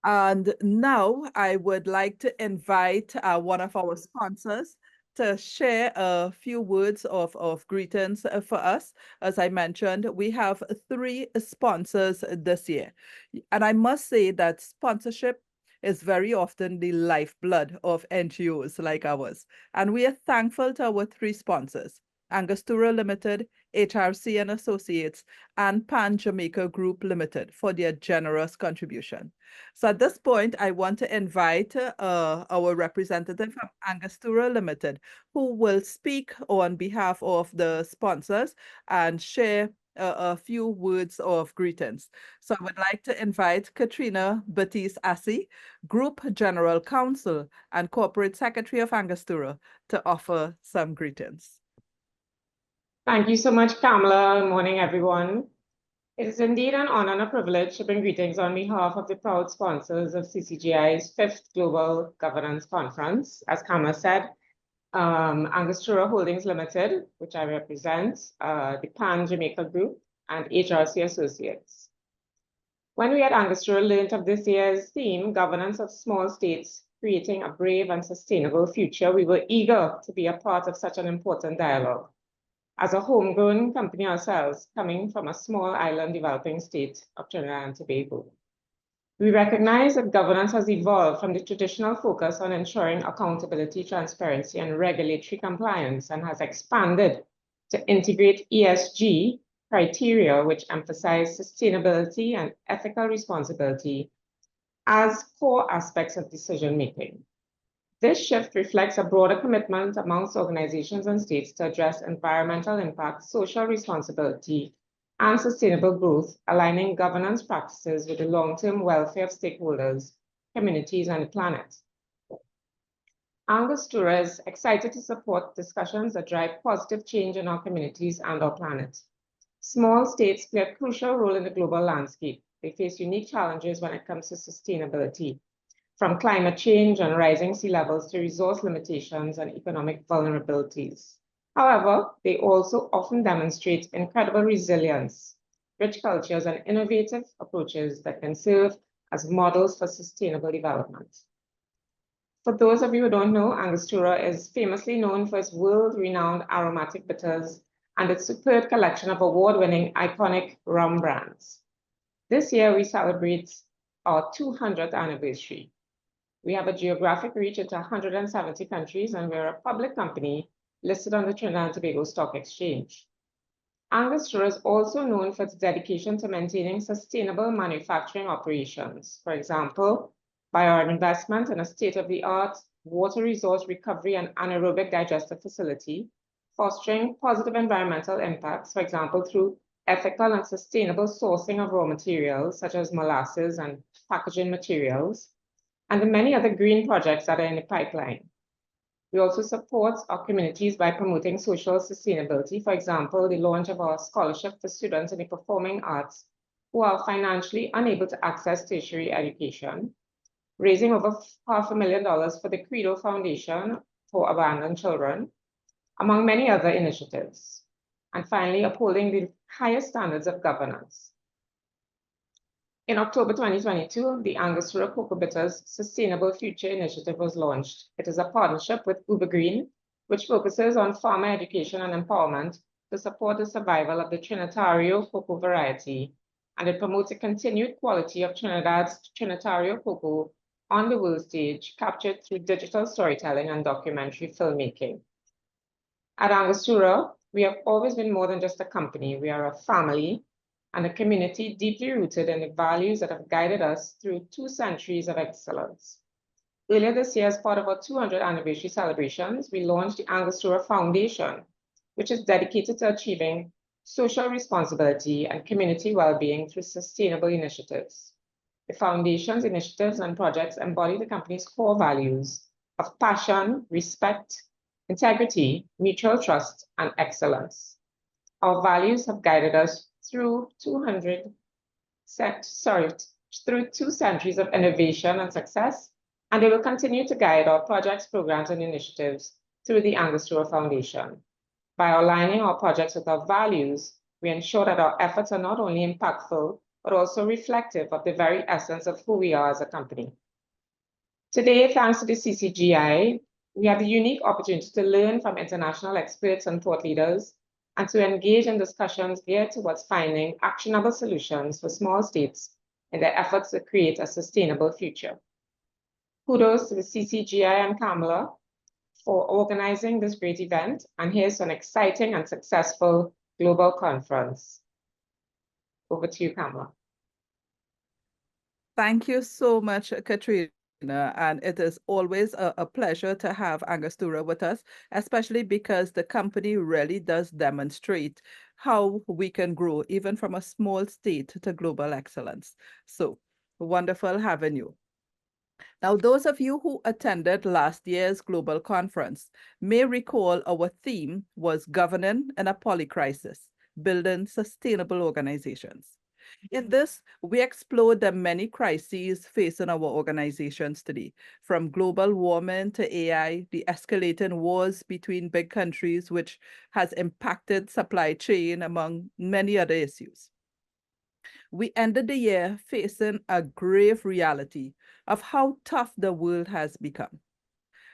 And now I would like to invite one of our sponsors to share a few words of greetings for us. As I mentioned, we have three sponsors this year. And I must say that sponsorship is very often the lifeblood of NGOs like ours. And we are thankful to our three sponsors, Angostura Limited, HRC and Associates, and Pan Jamaica Group Limited for their generous contribution. So at this point, I want to invite our representative from Angostura Limited, who will speak on behalf of the sponsors and share a few words of greetings. So I would like to invite Katrina Batiste Assi, Group General Counsel and Corporate Secretary of Angostura, to offer some greetings. Thank you so much, Kamla. Good morning, everyone. It is indeed an honor and a privilege to bring greetings on behalf of the proud sponsors of CCGI's 5th Global Governance Conference. As Kamla said, Angostura Holdings Limited, which I represent, the Pan Jamaica Group, and HRC Associates. When we at Angostura learned of this year's theme, Governance of Small States, Creating a Brave and Sustainable Future, we were eager to be a part of such an important dialogue. As a homegrown company ourselves, coming from a small island developing state of Trinidad and Tobago. We recognize that governance has evolved from the traditional focus on ensuring accountability, transparency, and regulatory compliance, and has expanded to integrate ESG criteria, which emphasize sustainability and ethical responsibility as core aspects of decision-making. This shift reflects a broader commitment amongst organizations and states to address environmental impact, social responsibility, and sustainable growth, aligning governance practices with the long-term welfare of stakeholders, communities, and the planet. Angostura is excited to support discussions that drive positive change in our communities and our planet. Small states play a crucial role in the global landscape. They face unique challenges when it comes to sustainability, from climate change and rising sea levels to resource limitations and economic vulnerabilities. However, they also often demonstrate incredible resilience, rich cultures, and innovative approaches that can serve as models for sustainable development. For those of you who don't know, Angostura is famously known for its world-renowned aromatic bitters and its superb collection of award-winning iconic rum brands. This year, we celebrate our 200th anniversary. We have a geographic reach into 170 countries, and we're a public company listed on the Trinidad and Tobago Stock Exchange. Angostura is also known for its dedication to maintaining sustainable manufacturing operations. For example, by our investment in a state-of-the-art water resource recovery and anaerobic digestive facility, fostering positive environmental impacts, for example, through ethical and sustainable sourcing of raw materials, such as molasses and packaging materials, and the many other green projects that are in the pipeline. We also support our communities by promoting social sustainability. For example, the launch of our scholarship for students in the performing arts who are financially unable to access tertiary education, raising over $500,000 for the Credo Foundation for Abandoned Children, among many other initiatives. And finally, upholding the highest standards of governance. In October 2022, the Angostura Cocoa Bitters Sustainable Future Initiative was launched. It is a partnership with Uber Green, which focuses on farmer education and empowerment to support the survival of the Trinitario cocoa variety, and it promotes a continued quality of Trinidad's Trinitario cocoa on the world stage, captured through digital storytelling and documentary filmmaking. At Angostura, we have always been more than just a company. We are a family and a community deeply rooted in the values that have guided us through 2 centuries of excellence. Earlier this year, as part of our 200th anniversary celebrations, we launched the Angostura Foundation, which is dedicated to achieving social responsibility and community well-being through sustainable initiatives. The Foundation's initiatives and projects embody the company's core values of passion, respect, integrity, mutual trust, and excellence. Our values have guided us through 2 centuries of innovation and success, and they will continue to guide our projects, programs, and initiatives through the Angostura Foundation. By aligning our projects with our values, we ensure that our efforts are not only impactful, but also reflective of the very essence of who we are as a company. Today, thanks to the CCGI, we have the unique opportunity to learn from international experts and thought leaders and to engage in discussions geared towards finding actionable solutions for small states in their efforts to create a sustainable future. Kudos to the CCGI and Kamla for organizing this great event, and here's an exciting and successful global conference. Over to you, Kamla. Thank you so much, Katrina. And it is always a pleasure to have Angostura with us, especially because the company really does demonstrate how we can grow, even from a small state to global excellence. So wonderful having you. Now, those of you who attended last year's global conference may recall our theme was governing in a polycrisis, building sustainable organizations. In this, we explored the many crises facing our organizations today, from global warming to AI, the escalating wars between big countries, which has impacted supply chain, among many other issues. We ended the year facing a grave reality of how tough the world has become.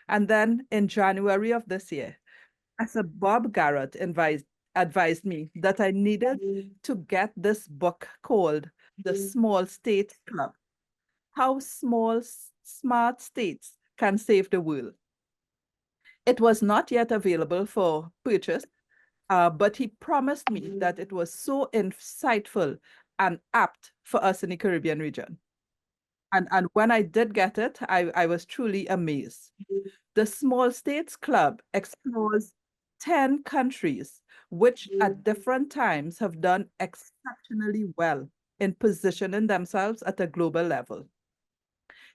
And then in January of this year, Professor Bob Garratt advised me that I needed to get this book called The Small State Club: How Smart States Can Save the World. It was not yet available for purchase, but he promised me that it was so insightful and apt for us in the Caribbean region. And when I did get it, I was truly amazed. The Small States Club explores 10 countries which at different times have done exceptionally well in positioning themselves at a global level.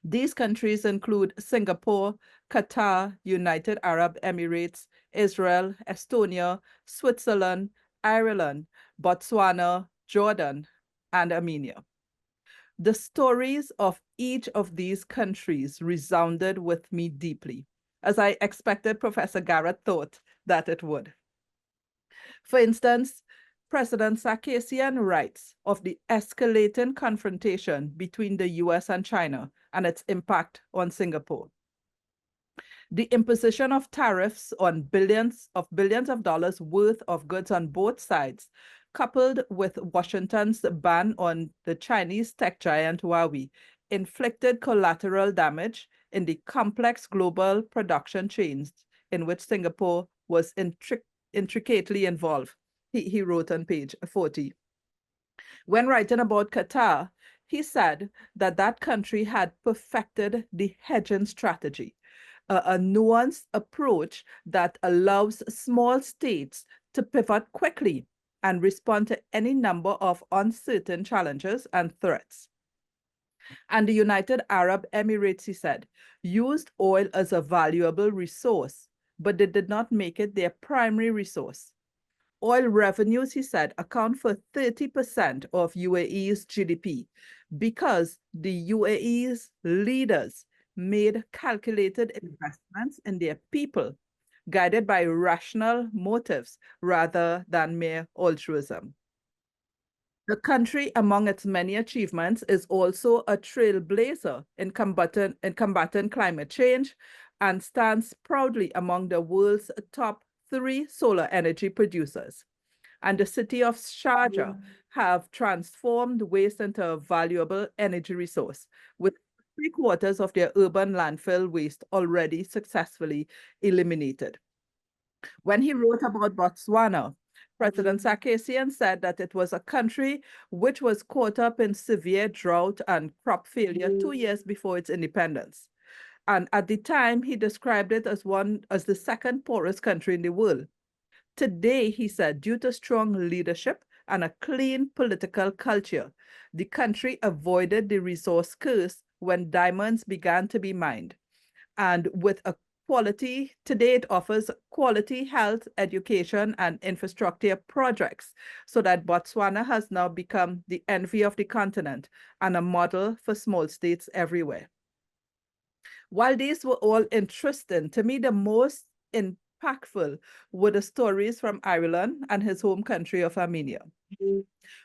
These countries include Singapore, Qatar, United Arab Emirates, Israel, Estonia, Switzerland, Ireland, Botswana, Jordan, and Armenia. The stories of each of these countries resounded with me deeply, as I expected Professor Garratt thought that it would. For instance, President Sarkissian writes of the escalating confrontation between the US and China and its impact on Singapore. The imposition of tariffs on billions of dollars worth of goods on both sides, coupled with Washington's ban on the Chinese tech giant Huawei, inflicted collateral damage in the complex global production chains in which Singapore was intricately involved, he wrote on page 40. When writing about Qatar, he said that that country had perfected the hedging strategy, a nuanced approach that allows small states to pivot quickly and respond to any number of uncertain challenges and threats. And the United Arab Emirates, he said, used oil as a valuable resource, but they did not make it their primary resource. Oil revenues, he said, account for 30% of UAE's GDP because the UAE's leaders made calculated investments in their people, guided by rational motives rather than mere altruism. The country, among its many achievements, is also a trailblazer in combating climate change and stands proudly among the world's top 3 solar energy producers. And the city of Sharjah have transformed waste into a valuable energy resource, with 3/4 of their urban landfill waste already successfully eliminated. When he wrote about Botswana, President Sarkissian said that it was a country which was caught up in severe drought and crop failure 2 years before its independence. And at the time, he described it as the second poorest country in the world. Today, he said, due to strong leadership and a clean political culture, the country avoided the resource curse when diamonds began to be mined. And with a quality, today it offers quality health, education, and infrastructure projects, so that Botswana has now become the envy of the continent and a model for small states everywhere. While these were all interesting, to me the most impactful impactful were the stories from Ireland and his home country of Armenia.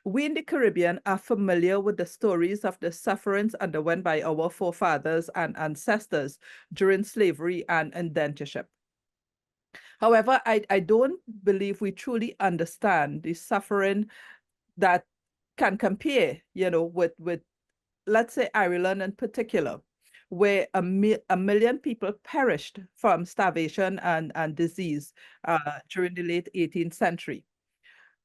We in the Caribbean are familiar with the stories of the sufferings underwent by our forefathers and ancestors during slavery and indentureship. However, I don't believe we truly understand the suffering that can compare, with let's say Ireland in particular, where a million people perished from starvation and disease during the late 18th century.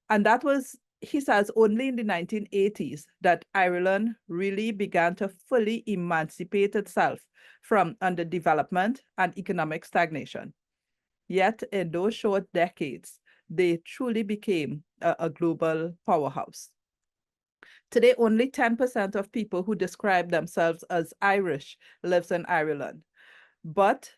And that was, he says, only in the 1980s that Ireland really began to fully emancipate itself from underdevelopment and economic stagnation. Yet in those short decades, they truly became a global powerhouse. Today, only 10% of people who describe themselves as Irish lives in Ireland. But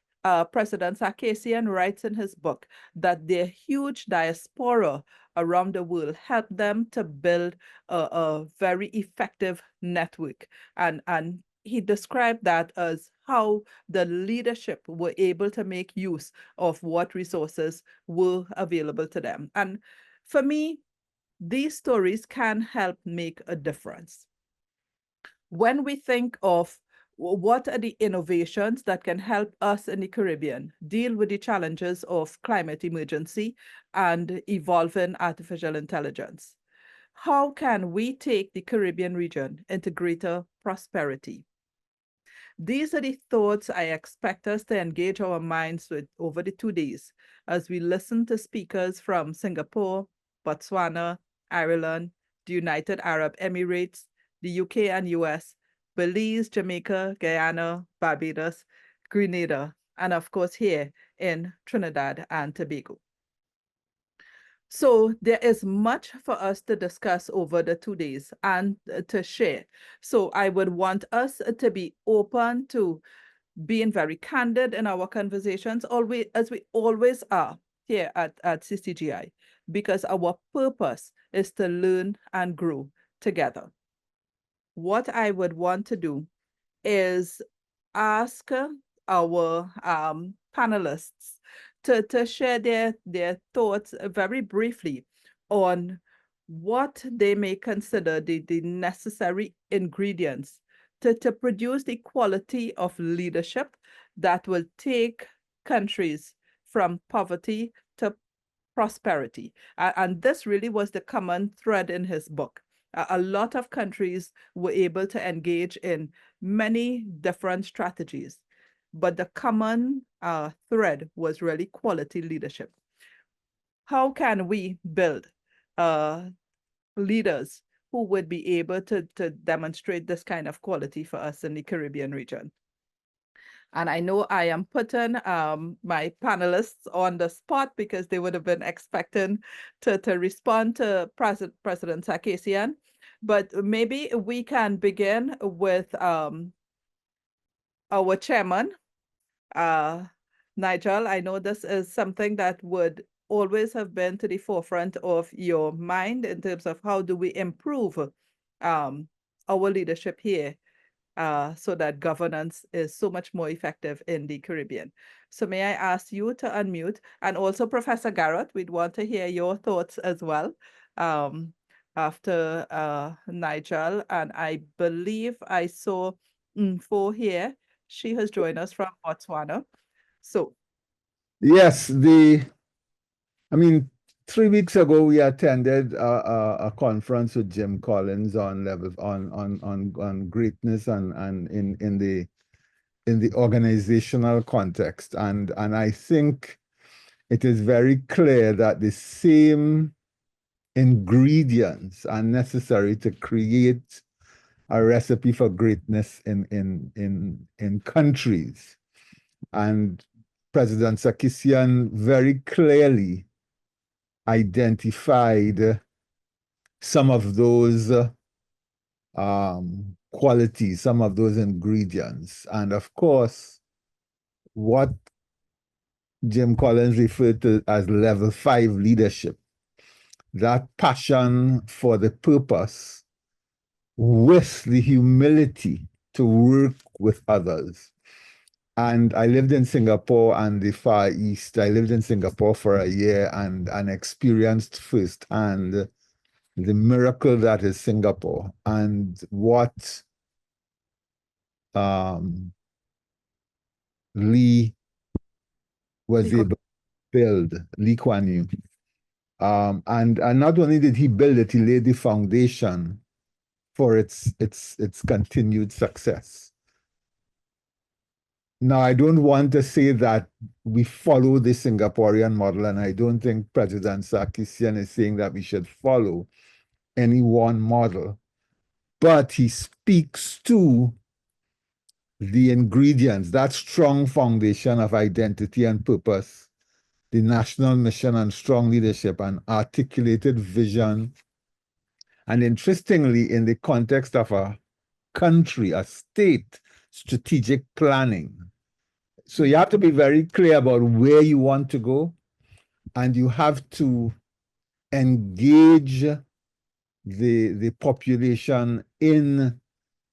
President Sarkissian writes in his book that their huge diaspora around the world helped them to build a very effective network. And he described that as how the leadership were able to make use of what resources were available to them. And for me, these stories can help make a difference. When we think of what are the innovations that can help us in the Caribbean deal with the challenges of climate emergency and evolving artificial intelligence, how can we take the Caribbean region into greater prosperity? These are the thoughts I expect us to engage our minds with over the 2 days as we listen to speakers from Singapore, Botswana, Ireland, the United Arab Emirates, the UK and US, Belize, Jamaica, Guyana, Barbados, Grenada, and of course here in Trinidad and Tobago. So there is much for us to discuss over the 2 days and to share. So I would want us to be open to being very candid in our conversations, always, as we always are here at CCGI, because our purpose is to learn and grow together. What I would want to do is ask our panelists to share their thoughts very briefly on what they may consider the necessary ingredients to produce the quality of leadership that will take countries from poverty to prosperity. And this really was the common thread in his book. A lot of countries were able to engage in many different strategies, but the common thread was really quality leadership. How can we build leaders who would be able to demonstrate this kind of quality for us in the Caribbean region? And I know I am putting my panelists on the spot because they would have been expecting to respond to President Sarkissian. But maybe we can begin with our chairman, Nigel. I know this is something that would always have been to the forefront of your mind in terms of how do we improve our leadership here so that governance is so much more effective in the Caribbean. So may I ask you to unmute, and also Professor Garratt, we'd want to hear your thoughts as well after Nigel. And I believe I saw Mpho here. She has joined us from Botswana. So. Yes, 3 weeks ago, we attended a conference with Jim Collins on greatness and in the organizational context. And I think it is very clear that the same ingredients are necessary to create a recipe for greatness in countries. And President Sarkissian very clearly identified some of those qualities, some of those ingredients. And of course, what Jim Collins referred to as level 5 leadership, that passion for the purpose with the humility to work with others And I lived in Singapore and the Far East. I lived in Singapore for a year and experienced firsthand the miracle that is Singapore and what Lee was able to build, Lee Kuan Yew. And not only did he build it, he laid the foundation for its continued success. Now, I don't want to say that we follow the Singaporean model, and I don't think President Sarkissian is saying that we should follow any one model, but he speaks to the ingredients, that strong foundation of identity and purpose, the national mission and strong leadership and articulated vision. And interestingly, in the context of a country, a state, strategic planning. So you have to be very clear about where you want to go, and you have to engage the population in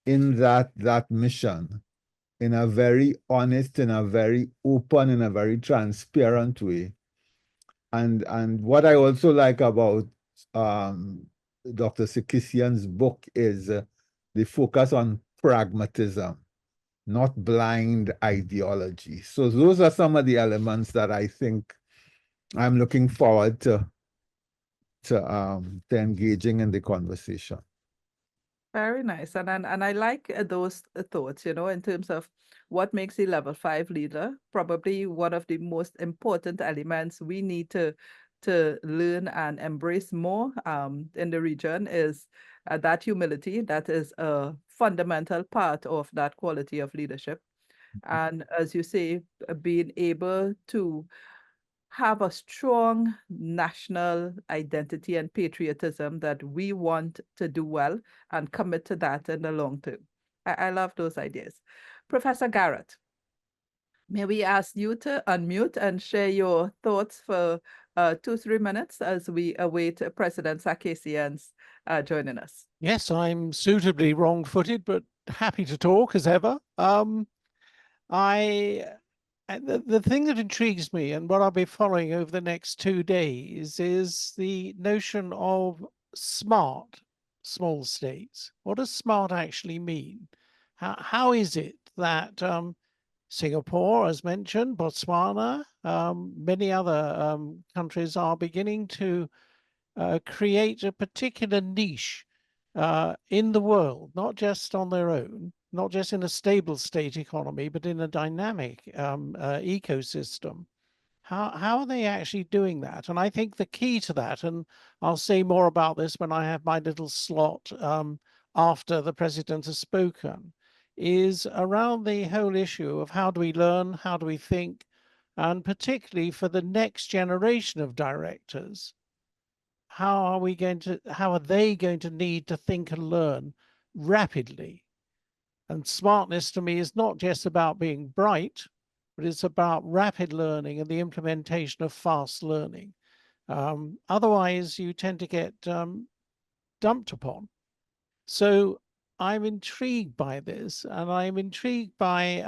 that mission in a very honest, in a very open, in a very transparent way. And what I also like about Dr. Sarkissian's book is the focus on pragmatism, not blind ideology. So those are some of the elements that I think I'm looking forward to engaging in the conversation. Very nice. And I like those thoughts, you know, in terms of what makes a level 5 leader. Probably one of the most important elements we need to learn and embrace more in the region is that humility. That is a fundamental part of that quality of leadership. And as you say, being able to have a strong national identity and patriotism that we want to do well and commit to that in the long term. I love those ideas. Professor Garratt, may we ask you to unmute and share your thoughts for 2-3 minutes as we await President Sarkissian's joining us. Yes, I'm suitably wrong-footed, but happy to talk as ever. The thing that intrigues me and what I'll be following over the next 2 days is the notion of smart small states. What does smart actually mean? How is it that Singapore, as mentioned, Botswana, many other countries are beginning to create a particular niche in the world, not just on their own, not just in a stable state economy, but in a dynamic ecosystem. How are they actually doing that? And I think the key to that, and I'll say more about this when I have my little slot after the president has spoken, is around the whole issue of how do we learn, how do we think, and particularly for the next generation of directors, how are they going to need to think and learn rapidly? And smartness to me is not just about being bright, but it's about rapid learning and the implementation of fast learning. Otherwise, you tend to get dumped upon. So I'm intrigued by this, and I'm intrigued by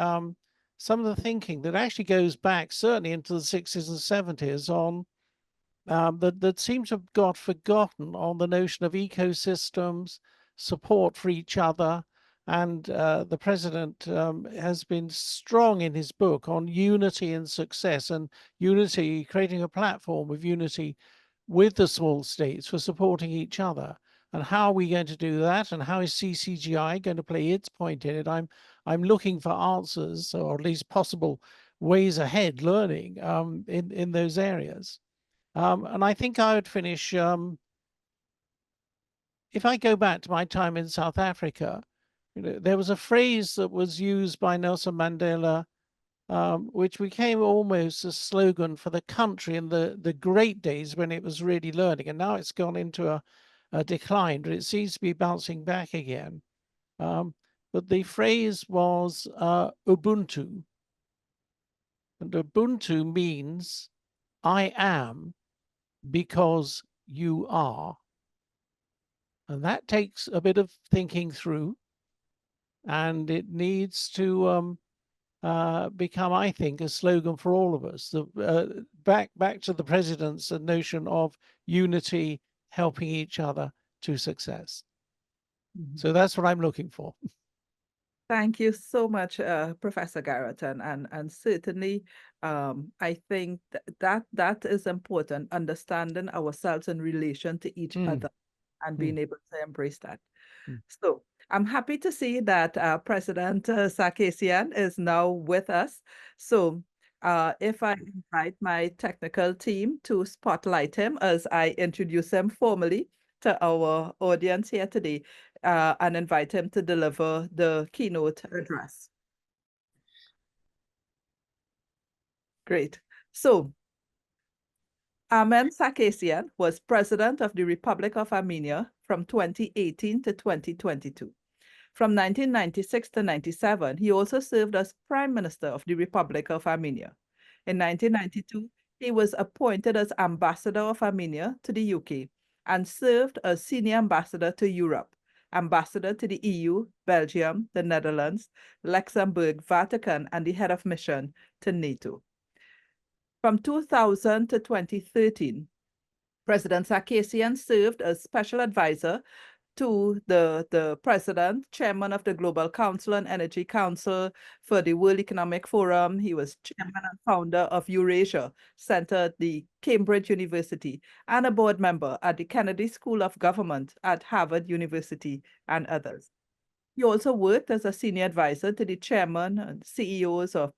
some of the thinking that actually goes back certainly into the 60s and 70s on that seems to have got forgotten on the notion of ecosystems, support for each other. And the president has been strong in his book on unity and success, and unity, creating a platform of unity with the small states for supporting each other. And how are we going to do that? And how is CCGI going to play its point in it? I'm looking for answers, or at least possible ways ahead learning in those areas. And I think I would finish, if I go back to my time in South Africa, you know, there was a phrase that was used by Nelson Mandela, which became almost a slogan for the country in the great days when it was really learning. And now it's gone into a decline, but it seems to be bouncing back again. But the phrase was Ubuntu. And Ubuntu means I am because you are. And that takes a bit of thinking through, and it needs to become, I think, a slogan for all of us. Back to the president's notion of unity, helping each other to success. So that's what I'm looking for. Thank you so much, Professor Garratt, and certainly, I think that is important, understanding ourselves in relation to each other and being able to embrace that. So I'm happy to see that President Sarkissian is now with us. So if I invite my technical team to spotlight him as I introduce him formally to our audience here today, and invite him to deliver the keynote address. Great. So, Armen Sarkissian was president of the Republic of Armenia from 2018 to 2022. From 1996 to 97, he also served as Prime Minister of the Republic of Armenia. In 1992, he was appointed as Ambassador of Armenia to the UK and served as Senior Ambassador to Europe, Ambassador to the EU, Belgium, the Netherlands, Luxembourg, Vatican, and the Head of Mission to NATO. From 2000 to 2013, President Sarkissian served as Special Advisor to the President, Chairman of the Global Council and Energy Council for the World Economic Forum. He was Chairman and founder of Eurasia Center at the Cambridge University and a board member at the Kennedy School of Government at Harvard University and others. He also worked as a senior advisor to the chairman and CEOs of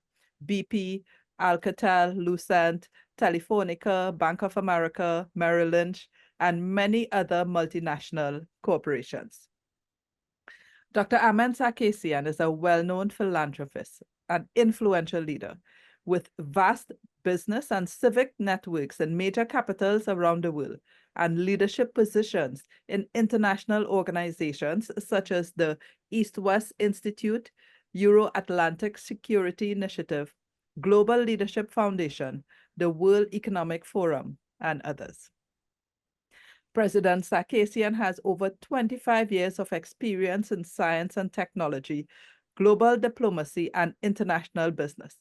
BP, Alcatel, Lucent, Telefonica, Bank of America, Merrill Lynch, and many other multinational corporations. Dr. Armen Sarkissian is a well-known philanthropist and influential leader with vast business and civic networks in major capitals around the world and leadership positions in international organizations such as the East-West Institute, Euro-Atlantic Security Initiative, Global Leadership Foundation, the World Economic Forum, and others. President Sarkissian has over 25 years of experience in science and technology, global diplomacy, and international business.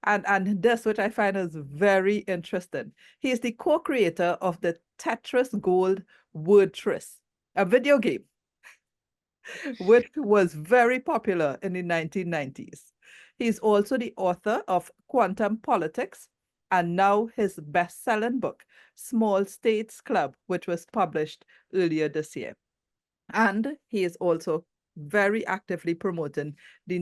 And this, which I find is very interesting. He is the co-creator of the Tetris Gold Word Tris, a video game, which was very popular in the 1990s. He's also the author of Quantum Politics, and now his best-selling book, Small States Club, which was published earlier this year. And he is also very actively promoting the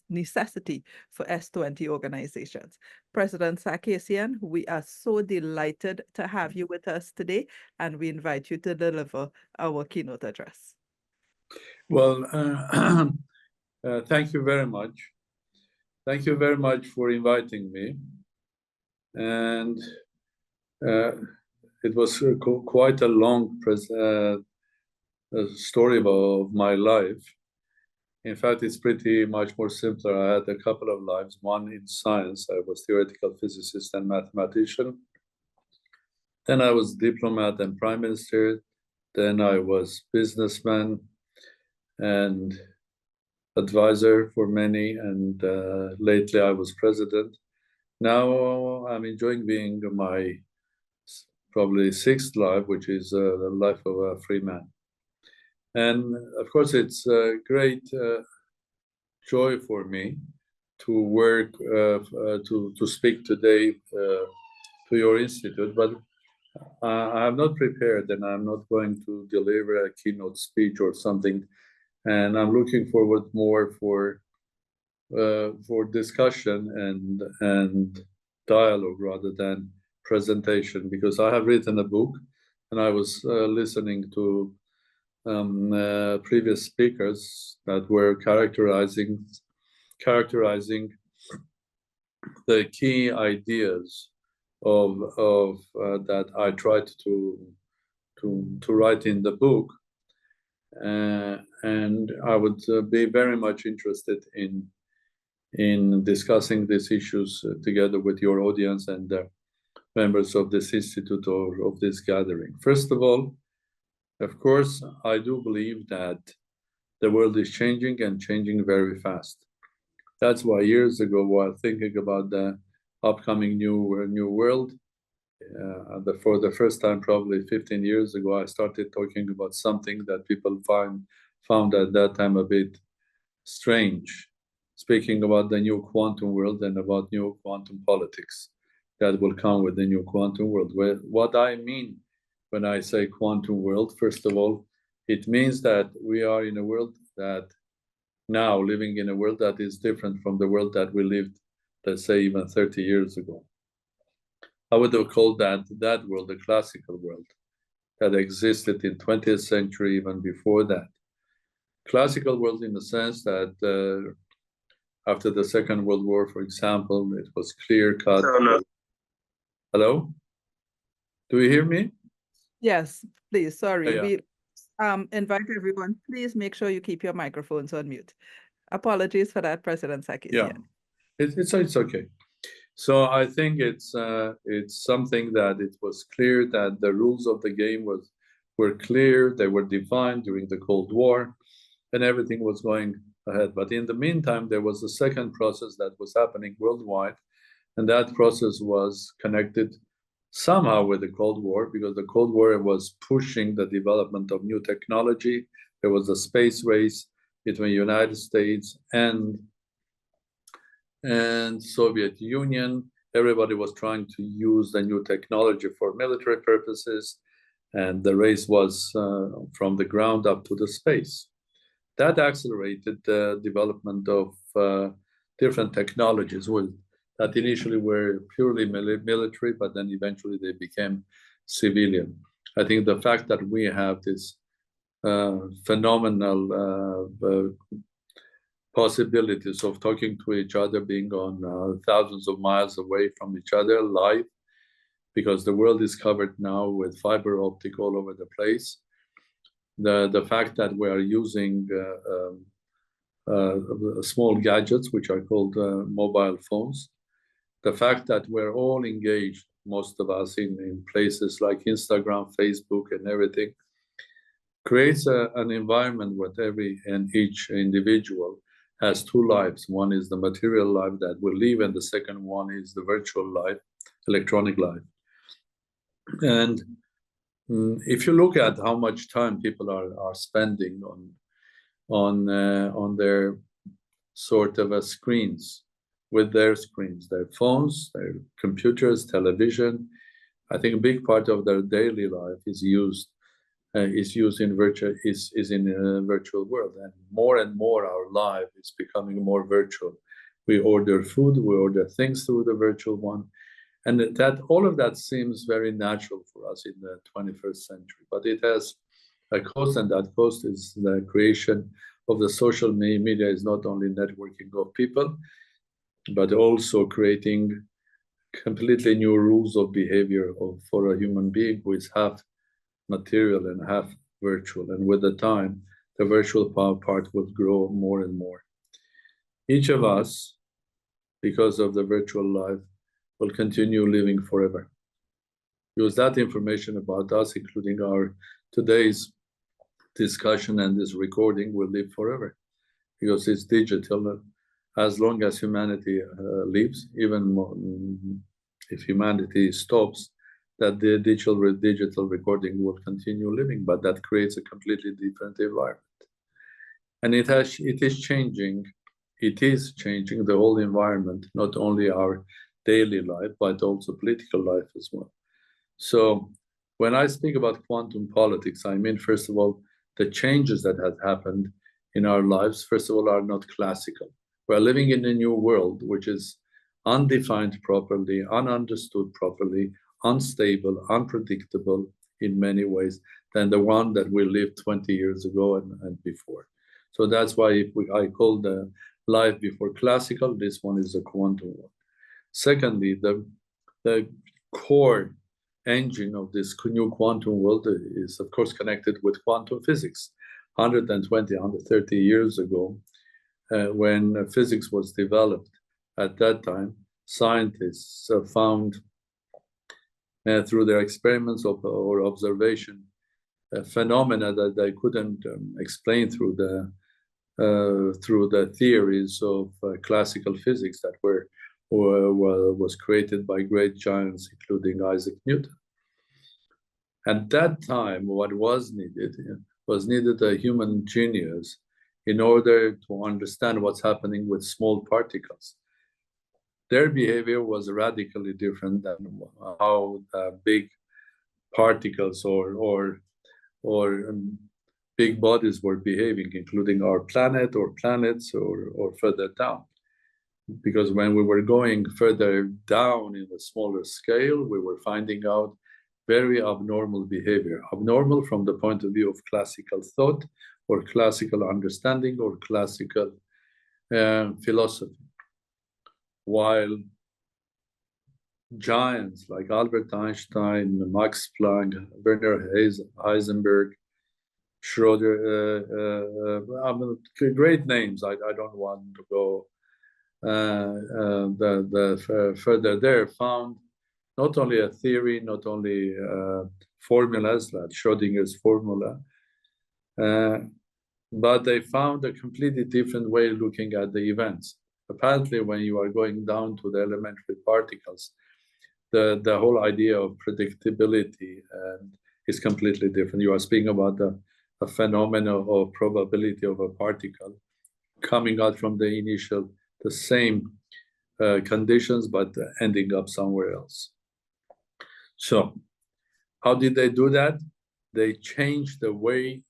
necessity for S20 organizations. President Sarkissian, we are so delighted to have you with us today, and we invite you to deliver our keynote address. Well, thank you very much. Thank you very much for inviting me. And it was quite a long story of my life. In fact, it's pretty much more simpler. I had a couple of lives, one in science. I was theoretical physicist and mathematician. Then I was diplomat and prime minister. Then I was businessman and advisor for many. And lately I was president. Now I'm enjoying being my probably sixth life, which is the life of a free man. And of course, it's a great joy for me to work, to speak today to your institute, but I'm not prepared and I'm not going to deliver a keynote speech or something. And I'm looking forward more for discussion and dialogue rather than presentation, because I have written a book and I was listening to previous speakers that were characterizing the key ideas of that I tried to write in the book, and I would be very much interested in discussing these issues together with your audience and members of this institute or of this gathering. First of all, of course, I do believe that the world is changing and changing very fast. That's why years ago, while thinking about the upcoming new world, for the first time, probably 15 years ago, I started talking about something that people found at that time a bit strange, speaking about the new quantum world and about new quantum politics that will come with the new quantum world. What I mean when I say quantum world, first of all, it means that we are in a world that now living in a world that is different from the world that we lived, let's say, even 30 years ago. I would have called that world the classical world that existed in 20th century, even before that. Classical world in the sense that after the Second World War, for example, it was clear-cut. Hello? Do you hear me? Yes, please. Sorry. Yeah. We invite everyone. Please make sure you keep your microphones on mute. Apologies for that, President Sarkissian. Yeah, it's okay. So I think it's something that it was clear that the rules of the game were clear. They were defined during the Cold War, and everything was going ahead. But in the meantime, there was a second process that was happening worldwide, and that process was connected somehow with the Cold War, because the Cold War was pushing the development of new technology. There was a space race between United States and Soviet Union. Everybody was trying to use the new technology for military purposes, and the race was from the ground up to the space. That accelerated the development of different technologies that initially were purely military, but then eventually they became civilian. I think the fact that we have this phenomenal possibilities of talking to each other, being on thousands of miles away from each other live, because the world is covered now with fiber optic all over the place. The fact that we are using small gadgets, which are called mobile phones, the fact that we're all engaged, most of us, in places like Instagram, Facebook, and everything, creates an environment where each individual has two lives. One is the material life that we live, and the second one is the virtual life, electronic life. And if you look at how much time people are spending on their sort of screens, with their screens, their phones, their computers, television, I think a big part of their daily life is in a virtual world, and more our life is becoming more virtual. We order food, we order things through the virtual one, and that all of that seems very natural for us in the 21st century. But it has a cost, and that cost is the creation of the social media. Is not only networking of people, but also creating completely new rules of behavior for a human being who is half material and half virtual. And with the time, the virtual part will grow more and more. Each of us, because of the virtual life, will continue living forever. Because that information about us, including our today's discussion and this recording, will live forever, because it's digital. As long as humanity lives, even more, if humanity stops, that the digital recording will continue living, but that creates a completely different environment. And it is changing the whole environment, not only our daily life, but also political life as well. So when I speak about quantum politics, I mean, first of all, the changes that have happened in our lives, first of all, are not classical. We're living in a new world, which is undefined properly, ununderstood properly, unstable, unpredictable in many ways than the one that we lived 20 years ago and before. So that's why I call the life before classical, this one is a quantum one. Secondly, the core engine of this new quantum world is, of course, connected with quantum physics. 120, 130 years ago, when physics was developed, at that time, scientists found through their experiments or observation phenomena that they couldn't explain through the through the theories of classical physics that was created by great giants, including Isaac Newton. At that time, what was needed a human genius in order to understand what's happening with small particles. Their behavior was radically different than how big particles or big bodies were behaving, including our planet or planets or further down. Because when we were going further down in a smaller scale, we were finding out very abnormal behavior, abnormal from the point of view of classical thought or classical understanding or classical philosophy. While giants like Albert Einstein, Max Planck, Werner Heisenberg, Schroeder, great names, I don't want to go further there, found not only a theory, not only formulas like Schrodinger's formula, but they found a completely different way of looking at the events. Apparently, when you are going down to the elementary particles, the whole idea of predictability is completely different. You are speaking about a phenomenon or probability of a particle coming out from the same conditions, but ending up somewhere else. So how did they do that? They changed the way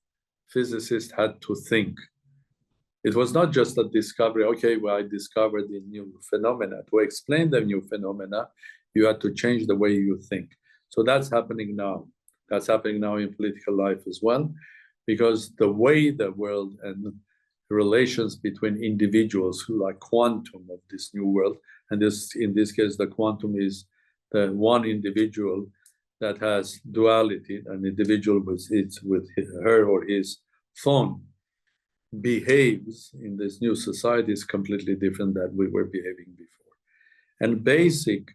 physicists had to think. It was not just a discovery, okay, well, I discovered the new phenomena. To explain the new phenomena, you had to change the way you think. So that's happening now. That's happening now in political life as well, because the way the world and relations between individuals who are quantum of this new world, and in this case, the quantum is the one individual that has duality, an individual with her or his phone behaves in this new society is completely different than we were behaving before. And basic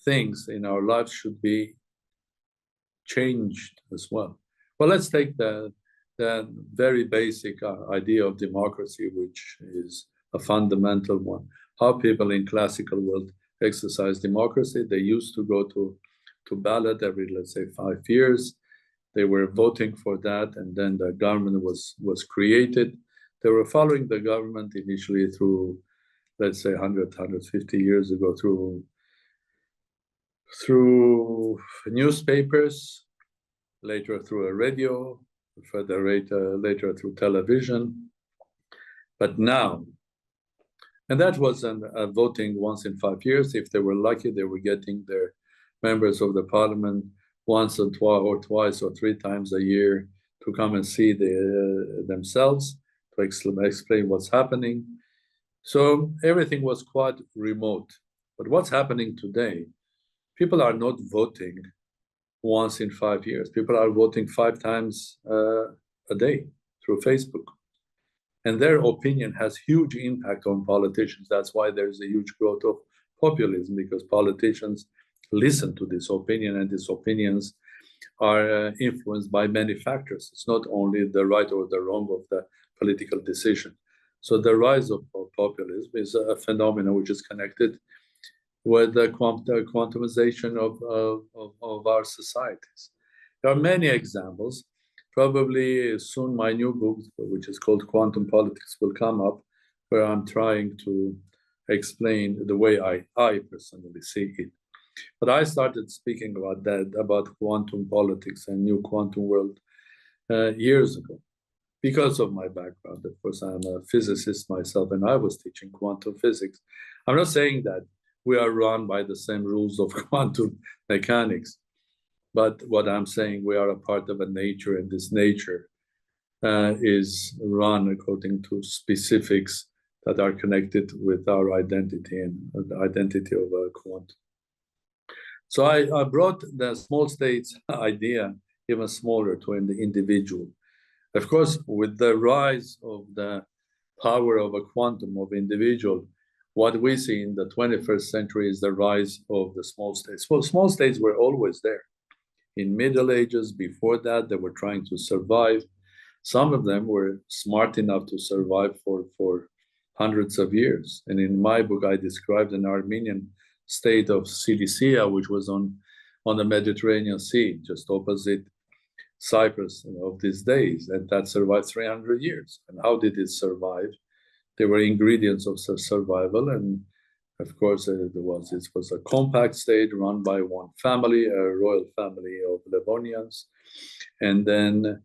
things in our lives should be changed as well. Well, let's take the very basic idea of democracy, which is a fundamental one. How people in classical world exercise democracy. They used to go to ballot every, let's say, 5 years. They were voting for that, and then the government was created. They were following the government initially through, let's say, 100, 150 years ago, through newspapers, later through a radio, further later through television. But now, and that was a voting once in 5 years. If they were lucky, they were getting their members of the parliament once or twice or 3 times a year to come and see themselves, to explain what's happening. So everything was quite remote. But what's happening today? People are not voting once in 5 years. People are voting 5 times a day through Facebook. And their opinion has huge impact on politicians. That's why there's a huge growth of populism, because politicians listen to this opinion, and these opinions are influenced by many factors. It's not only the right or the wrong of the political decision. So the rise of populism is a phenomenon which is connected with the quantumization of our societies. There are many examples. Probably soon my new book, which is called Quantum Politics, will come up, where I'm trying to explain the way I personally see it. But I started speaking about quantum politics and new quantum world years ago, because of my background. Of course, I'm a physicist myself, and I was teaching quantum physics. I'm not saying that we are run by the same rules of quantum mechanics, but what I'm saying, we are a part of a nature, and this nature is run according to specifics that are connected with our identity and the identity of a quantum. So I brought the small states idea even smaller to the individual. Of course, with the rise of the power of a quantum of individual, what we see in the 21st century is the rise of the small states. Well, small states were always there. In Middle Ages, before that, they were trying to survive. Some of them were smart enough to survive for hundreds of years. And in my book, I described an Armenian state of Cilicia, which was on the Mediterranean Sea, just opposite Cyprus of these days, and that survived 300 years. And how did it survive? There were ingredients of survival, and of course, it was a compact state run by one family, a royal family of Livonians, and then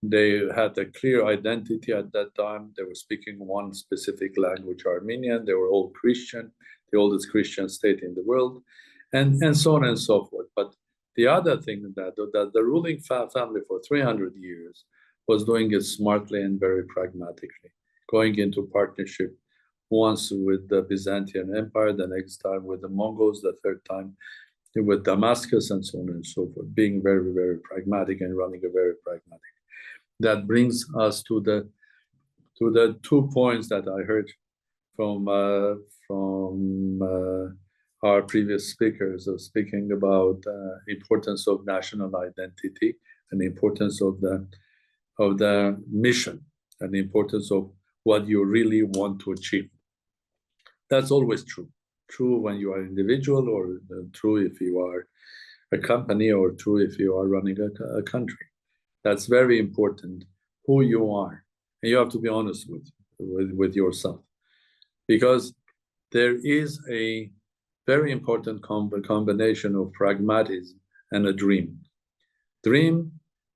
they had a clear identity at that time. They were speaking one specific language, Armenian. They were all Christian, the oldest Christian state in the world, and so on and so forth. But the other thing that the ruling family for 300 years was doing it smartly and very pragmatically, going into partnership once with the Byzantine Empire, the next time with the Mongols, the third time with Damascus, and so on and so forth, being very, very pragmatic and running a very pragmatic. That brings us to the 2 points that I heard from our previous speakers of speaking about importance of national identity and the importance of the mission and the importance of what you really want to achieve. That's always true. True when you are an individual, or true if you are a company, or true if you are running a country. That's very important, who you are. And you have to be honest with yourself. Because there is a very important combination of pragmatism and a dream. Dream,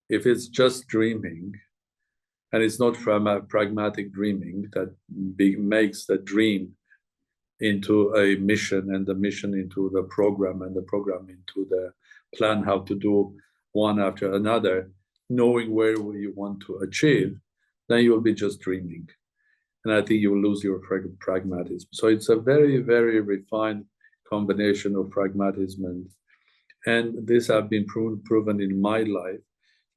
if it's just dreaming, and it's not pragmatic dreaming that makes the dream into a mission, and the mission into the program, and the program into the plan how to do one after another, knowing where you want to achieve, then you will be just dreaming. And I think you will lose your pragmatism. So it's a very, very refined combination of pragmatism. And this have been proven in my life,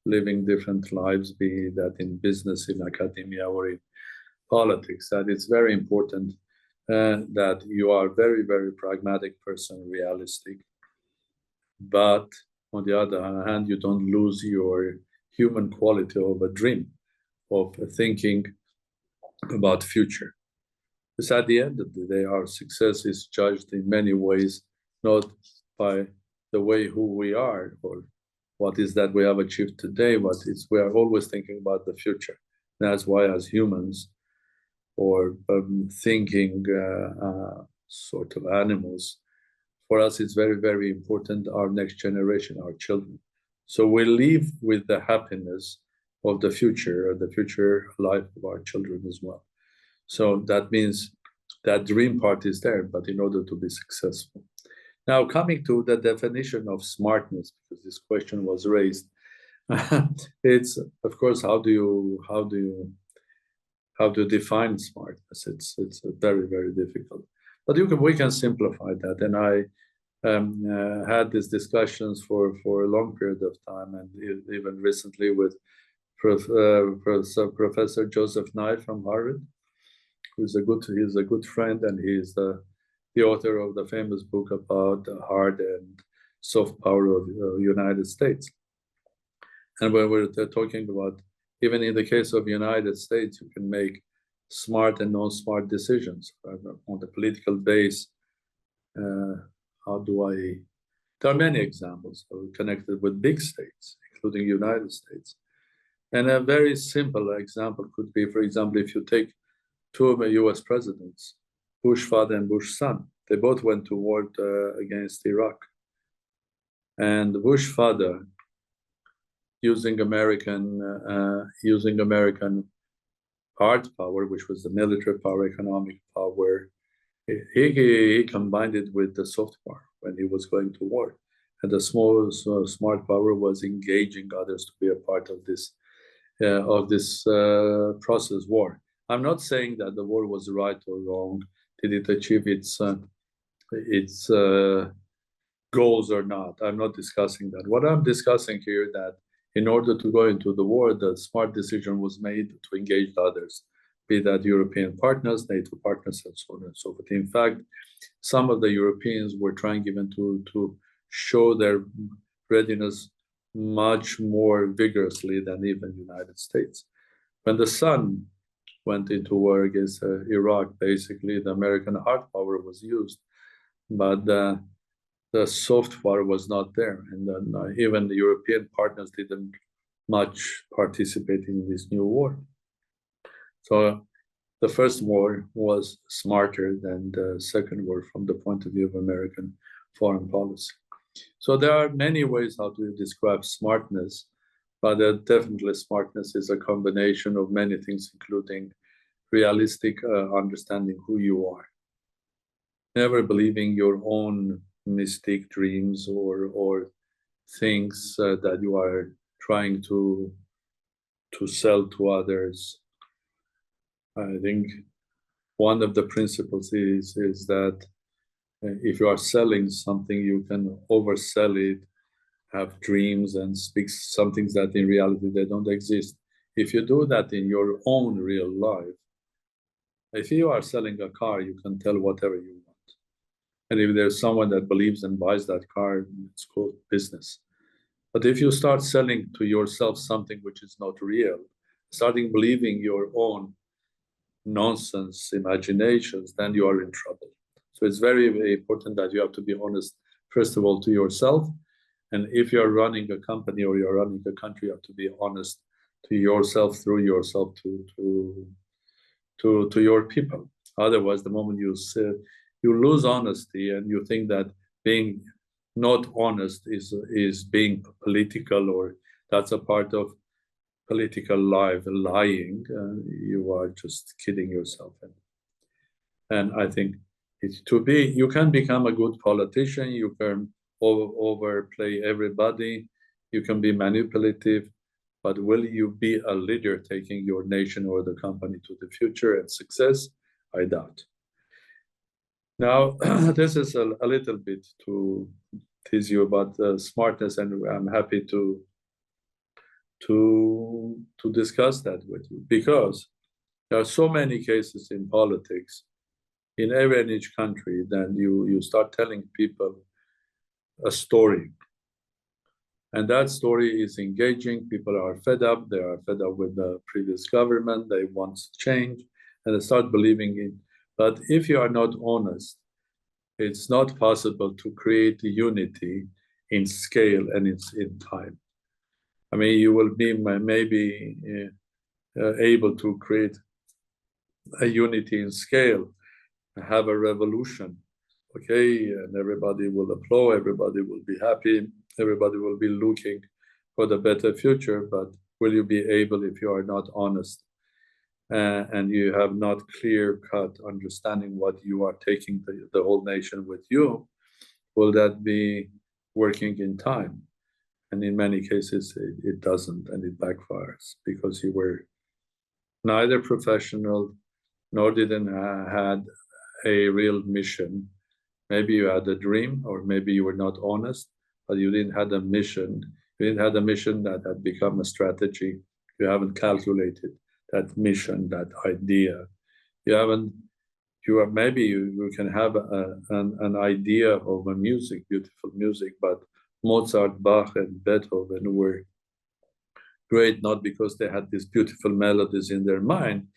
living different lives, be that in business, in academia, or in politics, that it's very important that you are very, very pragmatic person, realistic. But on the other hand, you don't lose your human quality of a dream, of thinking about future. Because at the end of the day, our success is judged in many ways, not by the way who we are or what is that we have achieved today, but we are always thinking about the future. That's why as humans, or thinking sort of animals, for us it's very, very important, our next generation, our children. So we live with the happiness of the future life of our children as well. So that means that dream part is there, but in order to be successful. Now, coming to the definition of smartness, because this question was raised, it's of course how do you define smartness? It's very, very difficult. But we can simplify that, and I had these discussions for a long period of time, and even recently with Professor Joseph Nye from Harvard, he's a good friend, and he's the author of the famous book about the hard and soft power of the United States. And when we're talking about, even in the case of the United States, you can make smart and non-smart decisions on the political base. There are many examples connected with big states, including the United States. And a very simple example could be, for example, if you take two of the US presidents, Bush father and Bush son, they both went to war against Iraq. And the Bush father, using American hard power, which was the military power, economic power, he combined it with the soft power when he was going to war. And the smart power was engaging others to be a part of this process, war. I'm not saying that the war was right or wrong. Did it achieve its goals or not? I'm not discussing that. What I'm discussing here, that in order to go into the war, the smart decision was made to engage others, be that European partners, NATO partners, and so on and so forth. In fact, some of the Europeans were trying even to show their readiness much more vigorously than even the United States. When the sun went into war against Iraq, basically the American hard power was used, but the soft power was not there. And then even the European partners didn't much participate in this new war. So the first war was smarter than the second war from the point of view of American foreign policy. So there are many ways how to describe smartness, but definitely smartness is a combination of many things, including realistic understanding who you are. Never believing your own mystic dreams or things that you are trying to sell to others. I think one of the principles is that if you are selling something, you can oversell it, have dreams and speak some things that in reality they don't exist. If you do that in your own real life, if you are selling a car, you can tell whatever you want. And if there's someone that believes and buys that car, it's called business. But if you start selling to yourself something which is not real, starting believing your own nonsense imaginations, then you are in trouble. So it's very, very important that you have to be honest, first of all, to yourself. And if you're running a company or you're running a country, you have to be honest to yourself, through yourself, to your people. Otherwise, the moment you lose honesty and you think that being not honest is being political, or that's a part of political life, lying, you are just kidding yourself. And I think you can become a good politician, you can overplay everybody, you can be manipulative, but will you be a leader taking your nation or the company to the future and success? I doubt. Now, this is a little bit to tease you about smartness, and I'm happy to discuss that with you, because there are so many cases in politics in every and each country. Then you start telling people a story, and that story is engaging. People are fed up. They are fed up with the previous government. They want change, and they start believing it. But if you are not honest, it's not possible to create unity in scale and in time. I mean, you will be maybe able to create a unity in scale, have a revolution, okay, and everybody will applaud, everybody will be happy, everybody will be looking for the better future. But will you be able, if you are not honest and you have not clear-cut understanding what you are taking the whole nation with you, will that be working in time? And in many cases, it doesn't, and it backfires, because you were neither professional nor didn't had a real mission. Maybe you had a dream, or maybe you were not honest, but you didn't have a mission. You didn't have a mission that had become a strategy. You haven't calculated that mission, that idea. You haven't. Maybe you can have an idea of a music, beautiful music, but Mozart, Bach, and Beethoven were great not because they had these beautiful melodies in their mind,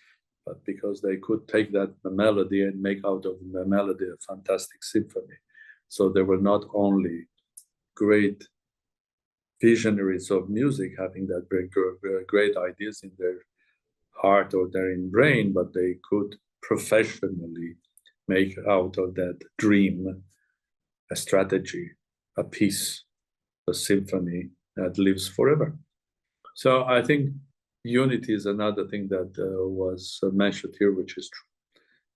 but because they could take that melody and make out of the melody a fantastic symphony. So they were not only great visionaries of music, having that very great ideas in their heart or their brain, but they could professionally make out of that dream a strategy, a piece, a symphony that lives forever. So I think unity is another thing that was mentioned here, which is true.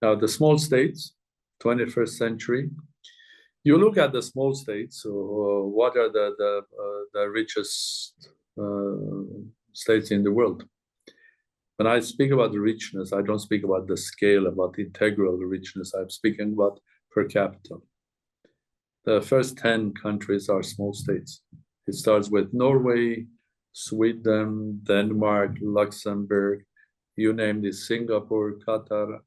Now, the small states, 21st century, you look at the small states, what are the richest states in the world? When I speak about the richness, I don't speak about the scale, about the integral richness. I'm speaking about per capita. The first 10 countries are small states. It starts with Norway, Sweden, Denmark, Luxembourg, you name it, Singapore, Qatar,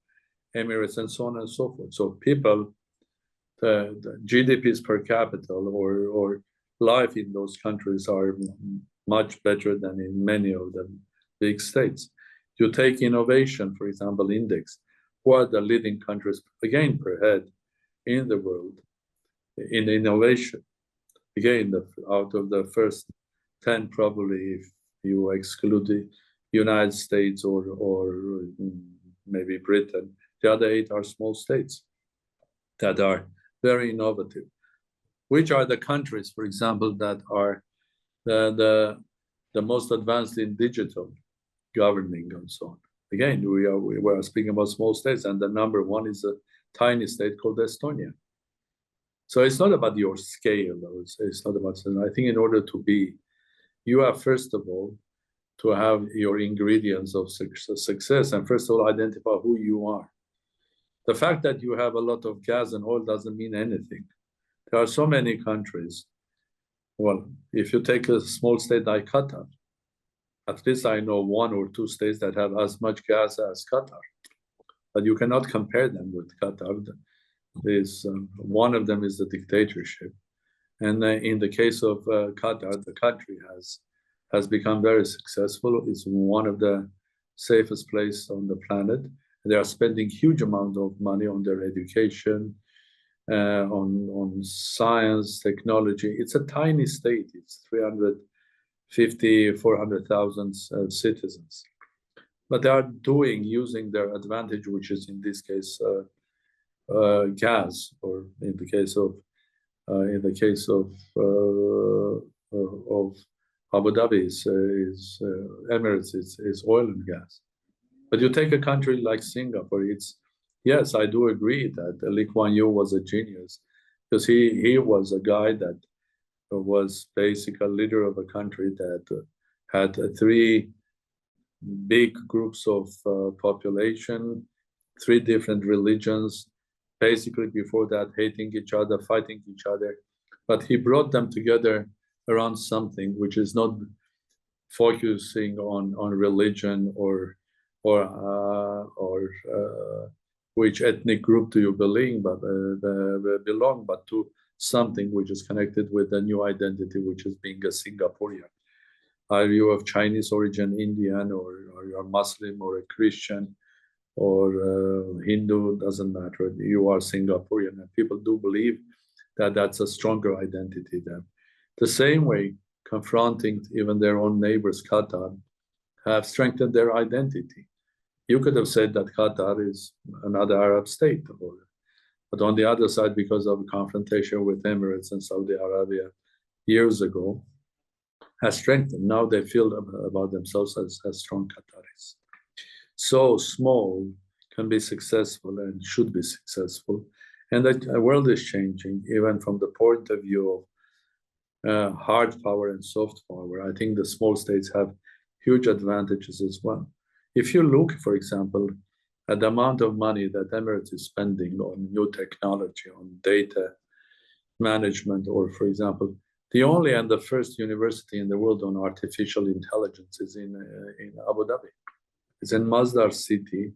Emirates, and so on and so forth. So people, the GDPs per capita or life in those countries are much better than in many of the big states. You take innovation, for example, index. Who are the leading countries, again, per head in the world in innovation? Again, out of the first 10, probably, if you exclude the United States or maybe Britain, the other 8 are small states that are very innovative. Which are the countries, for example, that are the most advanced in digital governing and so on? Again, we are speaking about small states, and the number 1 is a tiny state called Estonia. So it's not about your scale, it's not about, I think in order to be, you have first of all to have your ingredients of success, and first of all identify who you are. The fact that you have a lot of gas and oil doesn't mean anything. There are so many countries. Well, if you take a small state like Qatar, at least I know 1 or 2 states that have as much gas as Qatar, but you cannot compare them with Qatar. One of them is the dictatorship, and in the case of Qatar, the country has become very successful. It's one of the safest places on the planet. They are spending huge amount of money on their education, on science, technology. It's a tiny state. It's 400,000 citizens, but they are using their advantage, which is in this case gas, or in the case of Abu Dhabi is Emirates is oil and gas. But you take a country like Singapore, yes, I do agree that Lee Kuan Yew was a genius, because he was a guy that was basically a leader of a country that had 3 big groups of population, 3 different religions, basically before that hating each other, fighting each other. But he brought them together around something which is not focusing on religion or which ethnic group do you belong, but to something which is connected with a new identity, which is being a Singaporean. Are you of Chinese origin, Indian, or are you a Muslim or a Christian or Hindu? Doesn't matter. You are Singaporean, and people do believe that that's a stronger identity than. The same way, confronting even their own neighbors, Qatar, have strengthened their identity. You could have said that Qatar is another Arab state, but on the other side, because of confrontation with Emirates and Saudi Arabia years ago, has strengthened. Now they feel about themselves as strong Qataris. So small can be successful and should be successful. And the world is changing, even from the point of view of hard power and soft power. I think the small states have huge advantages as well. If you look, for example, at the amount of money that Emirates is spending on new technology, on data management, or, for example, the only and the first university in the world on artificial intelligence is in Abu Dhabi. It's in Masdar city.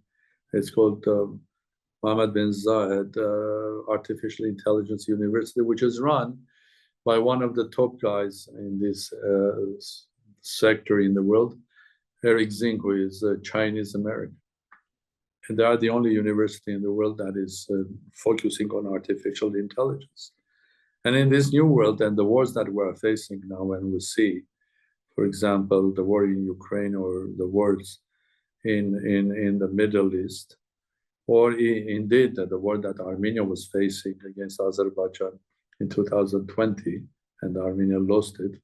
It's called Mohammed bin Zayed Artificial Intelligence University, which is run by one of the top guys in this sector in the world, Eric Zing, who is Chinese American. And they are the only university in the world that is focusing on artificial intelligence. And in this new world and the wars that we're facing now, when we see, for example, the war in Ukraine or the wars in the Middle East, or indeed the war that Armenia was facing against Azerbaijan in 2020, and Armenia lost it,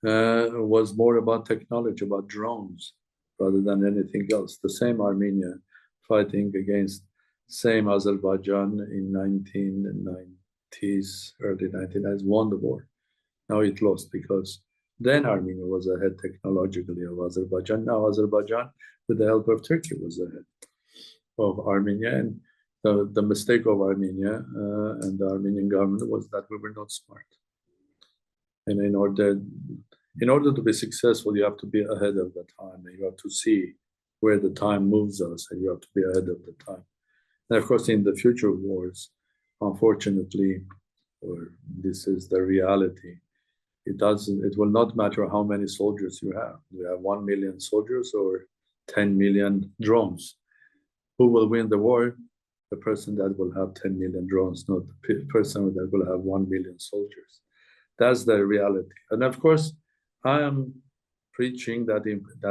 was more about technology, about drones, rather than anything else. The same Armenia fighting against same Azerbaijan in 1990s, early 1990s, won the war. Now it lost because then Armenia was ahead technologically of Azerbaijan. Now Azerbaijan, with the help of Turkey, was ahead of Armenia. And the mistake of Armenia and the Armenian government was that we were not smart. And in order to be successful, you have to be ahead of the time, and you have to see where the time moves us, and you have to be ahead of the time. And of course, in the future wars, unfortunately, or this is the reality, it will not matter how many soldiers you have. You have 1 million soldiers or 10 million drones. Who will win the war? The person that will have 10 million drones, not the person that will have 1 million soldiers. That's the reality. And of course, I am preaching that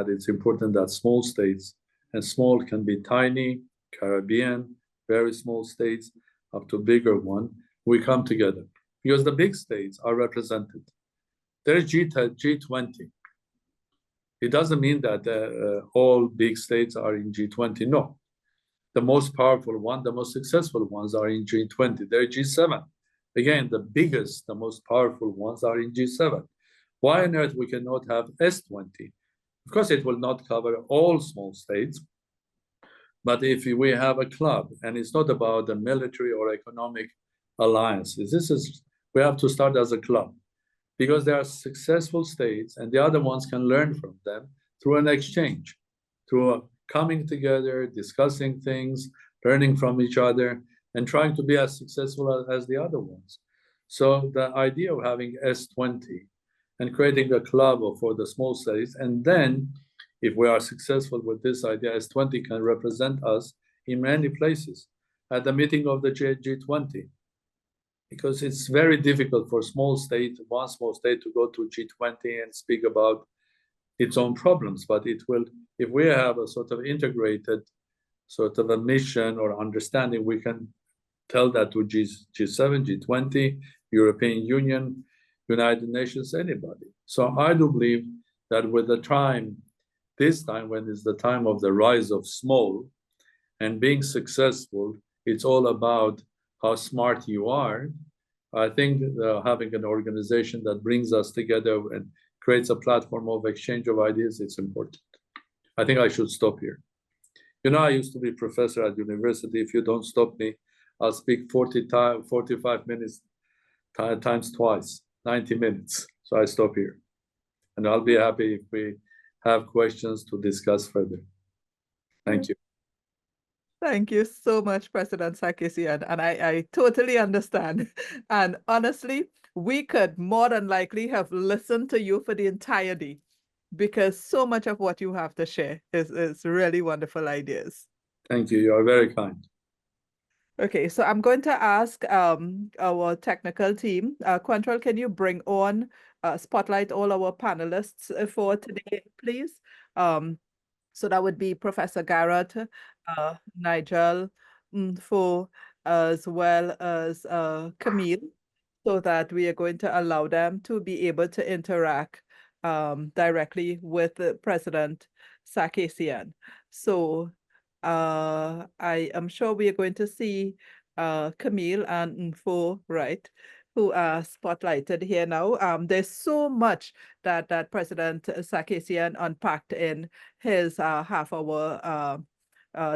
it's important that small states, and small can be tiny, Caribbean, very small states, up to bigger one, we come together. Because the big states are represented. There's G20. It doesn't mean that all big states are in G20, no. The most powerful one, the most successful ones are in G20. They're G7. Again, the biggest, the most powerful ones are in G7. Why on earth we cannot have S20? Of course, it will not cover all small states. But if we have a club, and it's not about the military or economic alliances, we have to start as a club. Because there are successful states, and the other ones can learn from them through an exchange, through coming together, discussing things, learning from each other, and trying to be as successful as the other ones. So the idea of having S20 and creating a club for the small states, and then if we are successful with this idea, S20 can represent us in many places at the meeting of the G20. Because it's very difficult for one small state to go to G20 and speak about its own problems. But it will, if we have a sort of integrated sort of a mission or understanding, we can tell that to G7, G20, European Union, United Nations, anybody. So I do believe that with the time, this time when it's the time of the rise of small and being successful, it's all about how smart you are. I think having an organization that brings us together and creates a platform of exchange of ideas, it's important. I think I should stop here. You know, I used to be professor at university. If you don't stop me, I'll speak 45 minutes times twice, 90 minutes. So I stop here. And I'll be happy if we have questions to discuss further. Thank you. Thank you so much, President Sarkissian. And I totally understand. And honestly, we could more than likely have listened to you for the entire day, because so much of what you have to share is really wonderful ideas. Thank you. You are very kind. Okay, so I'm going to ask our technical team. Quantrell, can you bring on, spotlight all our panelists for today, please? So that would be Professor Garratt, Nigel, Mpho, as well as Camille, so that we are going to allow them to be able to interact directly with President Sarkissian. So I am sure we are going to see Camille and Mpho, right, who are spotlighted here now. There's so much that President Sarkissian unpacked in his half-hour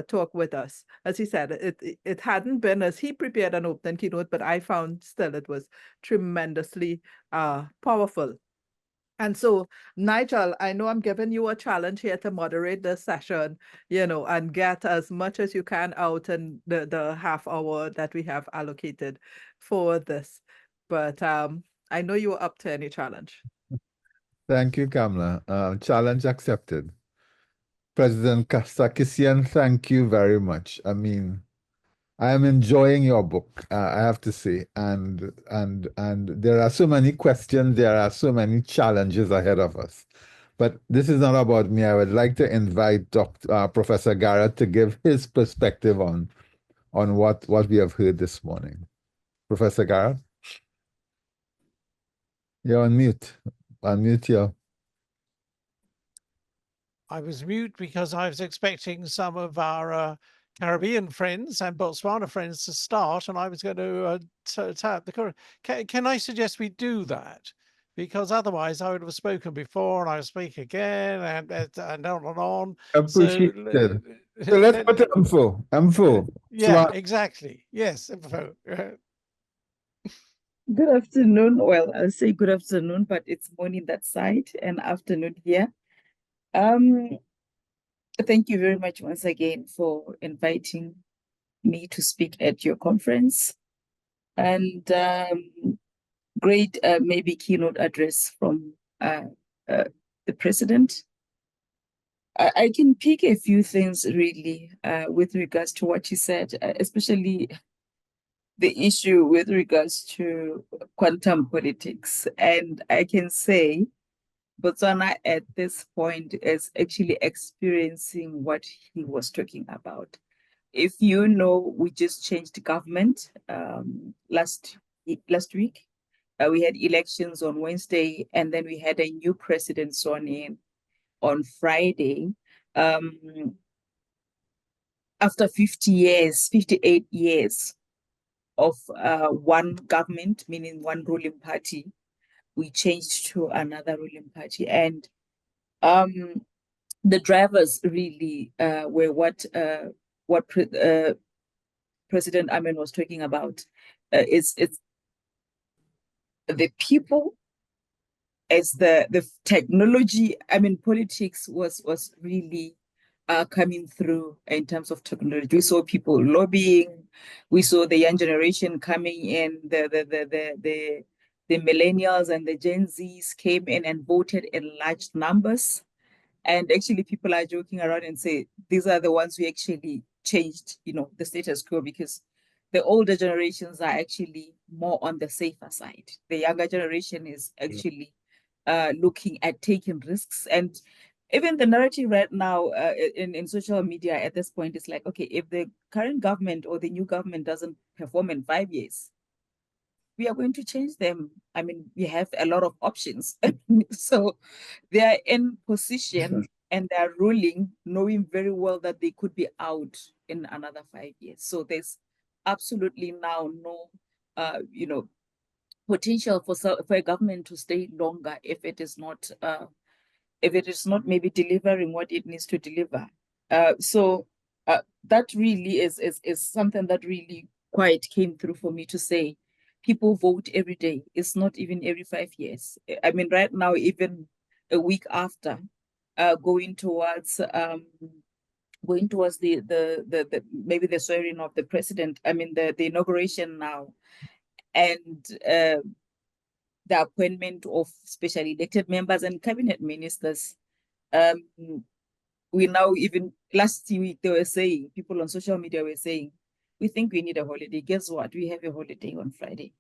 talk with us. As he said, it hadn't been, as he prepared an opening keynote, but I found still it was tremendously powerful. And so, Nigel, I know I'm giving you a challenge here to moderate the session, you know, and get as much as you can out in the half hour that we have allocated for this. But I know you're up to any challenge. Thank you, Kamla. Challenge accepted. President Sarkissian, thank you very much. I mean, I am enjoying your book, I have to say, and there are so many questions, there are so many challenges ahead of us. But this is not about me. I would like to invite Professor Garratt to give his perspective on what we have heard this morning. Professor Garratt, you're on mute. Unmute you. I was mute because I was expecting some of our Caribbean friends and Botswana friends to start, and I was going to tap the. Can I suggest we do that? Because otherwise I would have spoken before and I would speak again and on. Appreciated. So let's go to Mpho. Yeah, exactly. Yes, Mpho. Good afternoon. Well, I'll say good afternoon, but it's morning that side and afternoon here. Thank you very much once again for inviting me to speak at your conference, and great maybe keynote address from the president. I can pick a few things really with regards to what you said, especially the issue with regards to quantum politics. And I can say Botswana at this point is actually experiencing what he was talking about. If you know, we just changed government last week. We had elections on Wednesday, and then we had a new president sworn in on Friday. After 50 years, 58 years of one government, meaning one ruling party, we changed to another ruling party. And the drivers really were what President Armen was talking about. It's the people, as the technology. I mean, politics was really coming through in terms of technology. We saw people lobbying. We saw the young generation coming in. The millennials and the Gen Zs came in and voted in large numbers. And actually, people are joking around and say these are the ones who actually changed, the status quo, because the older generations are actually more on the safer side. The younger generation is actually looking at taking risks. And even the narrative right now in social media at this point is like, okay, if the current government or the new government doesn't perform in 5 years, we are going to change them. I mean, we have a lot of options. So they are in position and they are ruling, knowing very well that they could be out in another 5 years. So there's absolutely now no, potential for a government to stay longer if it is not maybe delivering what it needs to deliver. So that really is something that really quite came through for me to say, people vote every day. It's not even every 5 years. I mean, right now, even a week after, going towards the maybe the swearing of the president. I mean, the inauguration now, and the appointment of specially elected members and cabinet ministers. We now, even last week, they were saying, people on social media were saying, we think we need a holiday. Guess what? We have a holiday on Friday.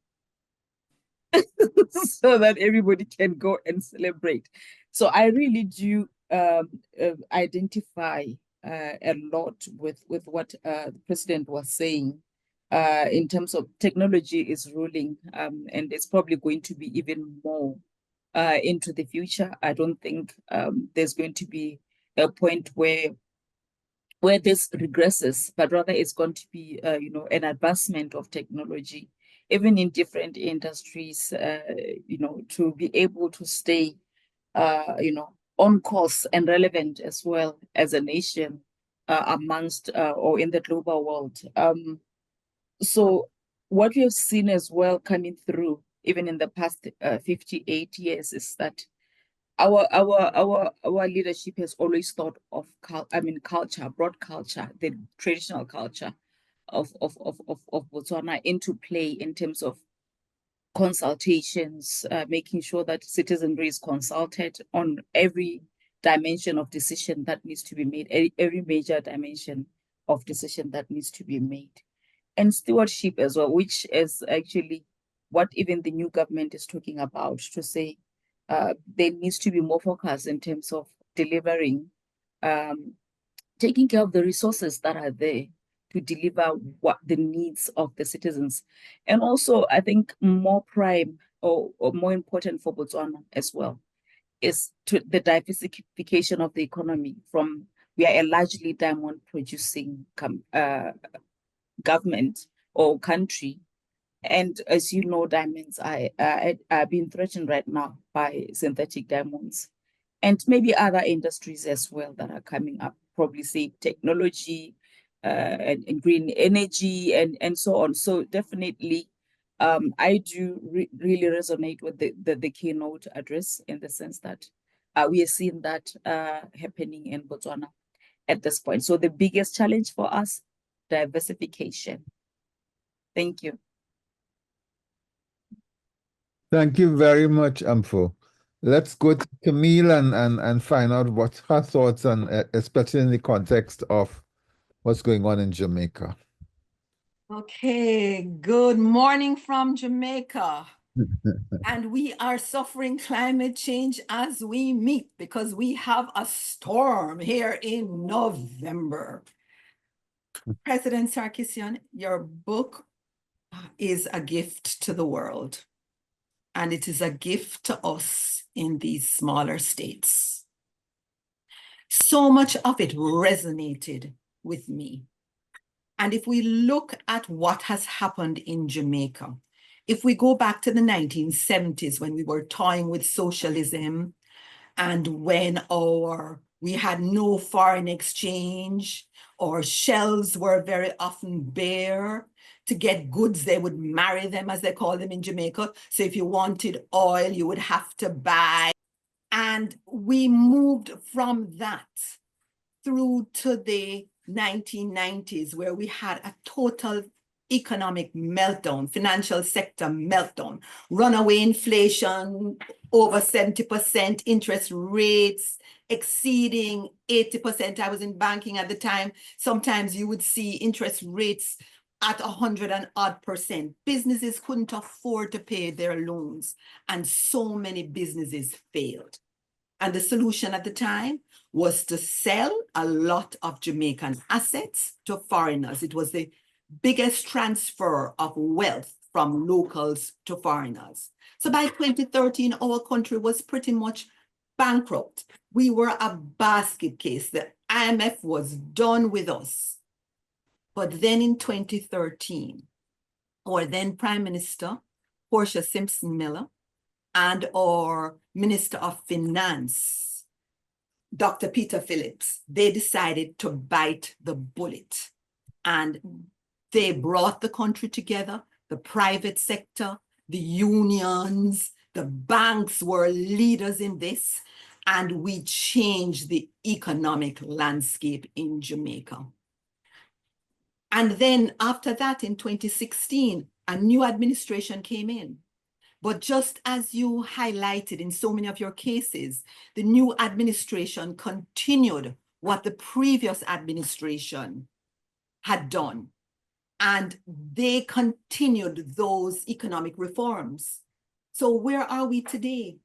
So that everybody can go and celebrate. So I really do identify a lot with what the president was saying in terms of technology is ruling, and it's probably going to be even more into the future. I don't think there's going to be a point where this regresses, but rather it's going to be an advancement of technology, even in different industries, to be able to stay on course and relevant as well as a nation amongst or in the global world. So what we have seen as well coming through, even in the past 58 years, is that our leadership has always thought of culture, broad culture, the traditional culture of Botswana into play in terms of consultations, making sure that citizenry is consulted on every dimension of decision that needs to be made, every major dimension of decision that needs to be made. And stewardship as well, which is actually what even the new government is talking about, to say there needs to be more focus in terms of delivering, taking care of the resources that are there to deliver what the needs of the citizens. And also, I think more prime or more important for Botswana as well is to the diversification of the economy. We are a largely diamond producing government or country. And as you know, diamonds are being threatened right now by synthetic diamonds, and maybe other industries as well that are coming up, probably say technology and green energy and so on. So definitely, I do really resonate with the keynote address, in the sense that we are seeing that happening in Botswana at this point. So the biggest challenge for us, diversification. Thank you. Thank you very much, Mpho. Let's go to Camille and find out what her thoughts on, especially in the context of what's going on in Jamaica. Okay, good morning from Jamaica. And we are suffering climate change as we meet because we have a storm here in November. President Sarkissian, your book is a gift to the world, and it is a gift to us in these smaller states. So much of it resonated with me. And if we look at what has happened in Jamaica, if we go back to the 1970s when we were toying with socialism and when we had no foreign exchange, or shelves were very often bare. To get goods, they would marry them, as they call them in Jamaica. So if you wanted oil, you would have to buy. And we moved from that through to the 1990s, where we had a total economic meltdown, financial sector meltdown, runaway inflation, over 70%, interest rates exceeding 80%. I was in banking at the time. Sometimes you would see interest rates at 100 and odd %. Businesses couldn't afford to pay their loans, and so many businesses failed. And the solution at the time was to sell a lot of Jamaican assets to foreigners. It was the biggest transfer of wealth from locals to foreigners. So by 2013, our country was pretty much bankrupt. We were a basket case. The IMF was done with us. But then in 2013, our then Prime Minister, Portia Simpson Miller, and our Minister of Finance, Dr. Peter Phillips, they decided to bite the bullet. And they brought the country together, the private sector, the unions, the banks were leaders in this, and we changed the economic landscape in Jamaica. And then after that, in 2016, a new administration came in. But just as you highlighted in so many of your cases, the new administration continued what the previous administration had done. And they continued those economic reforms. So where are we today?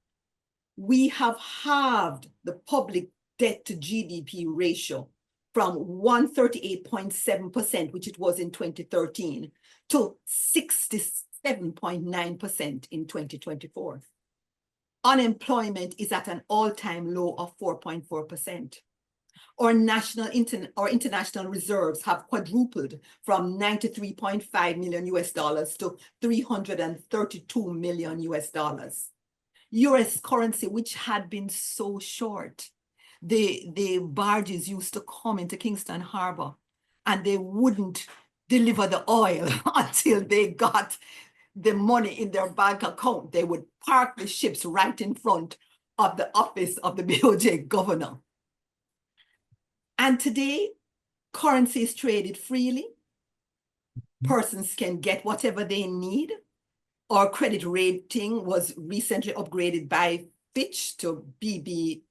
We have halved the public debt to GDP ratio from 138.7%, which it was in 2013, to 67.9% in 2024. Unemployment is at an all-time low of 4.4%. Our international reserves have quadrupled from $93.5 million to $332 million. US currency, which had been so short, the barges used to come into Kingston Harbor and they wouldn't deliver the oil until they got the money in their bank account. They would park the ships right in front of the office of the BOJ governor. And today, currency is traded freely. Persons can get whatever they need. Our credit rating was recently upgraded by Fitch to BB-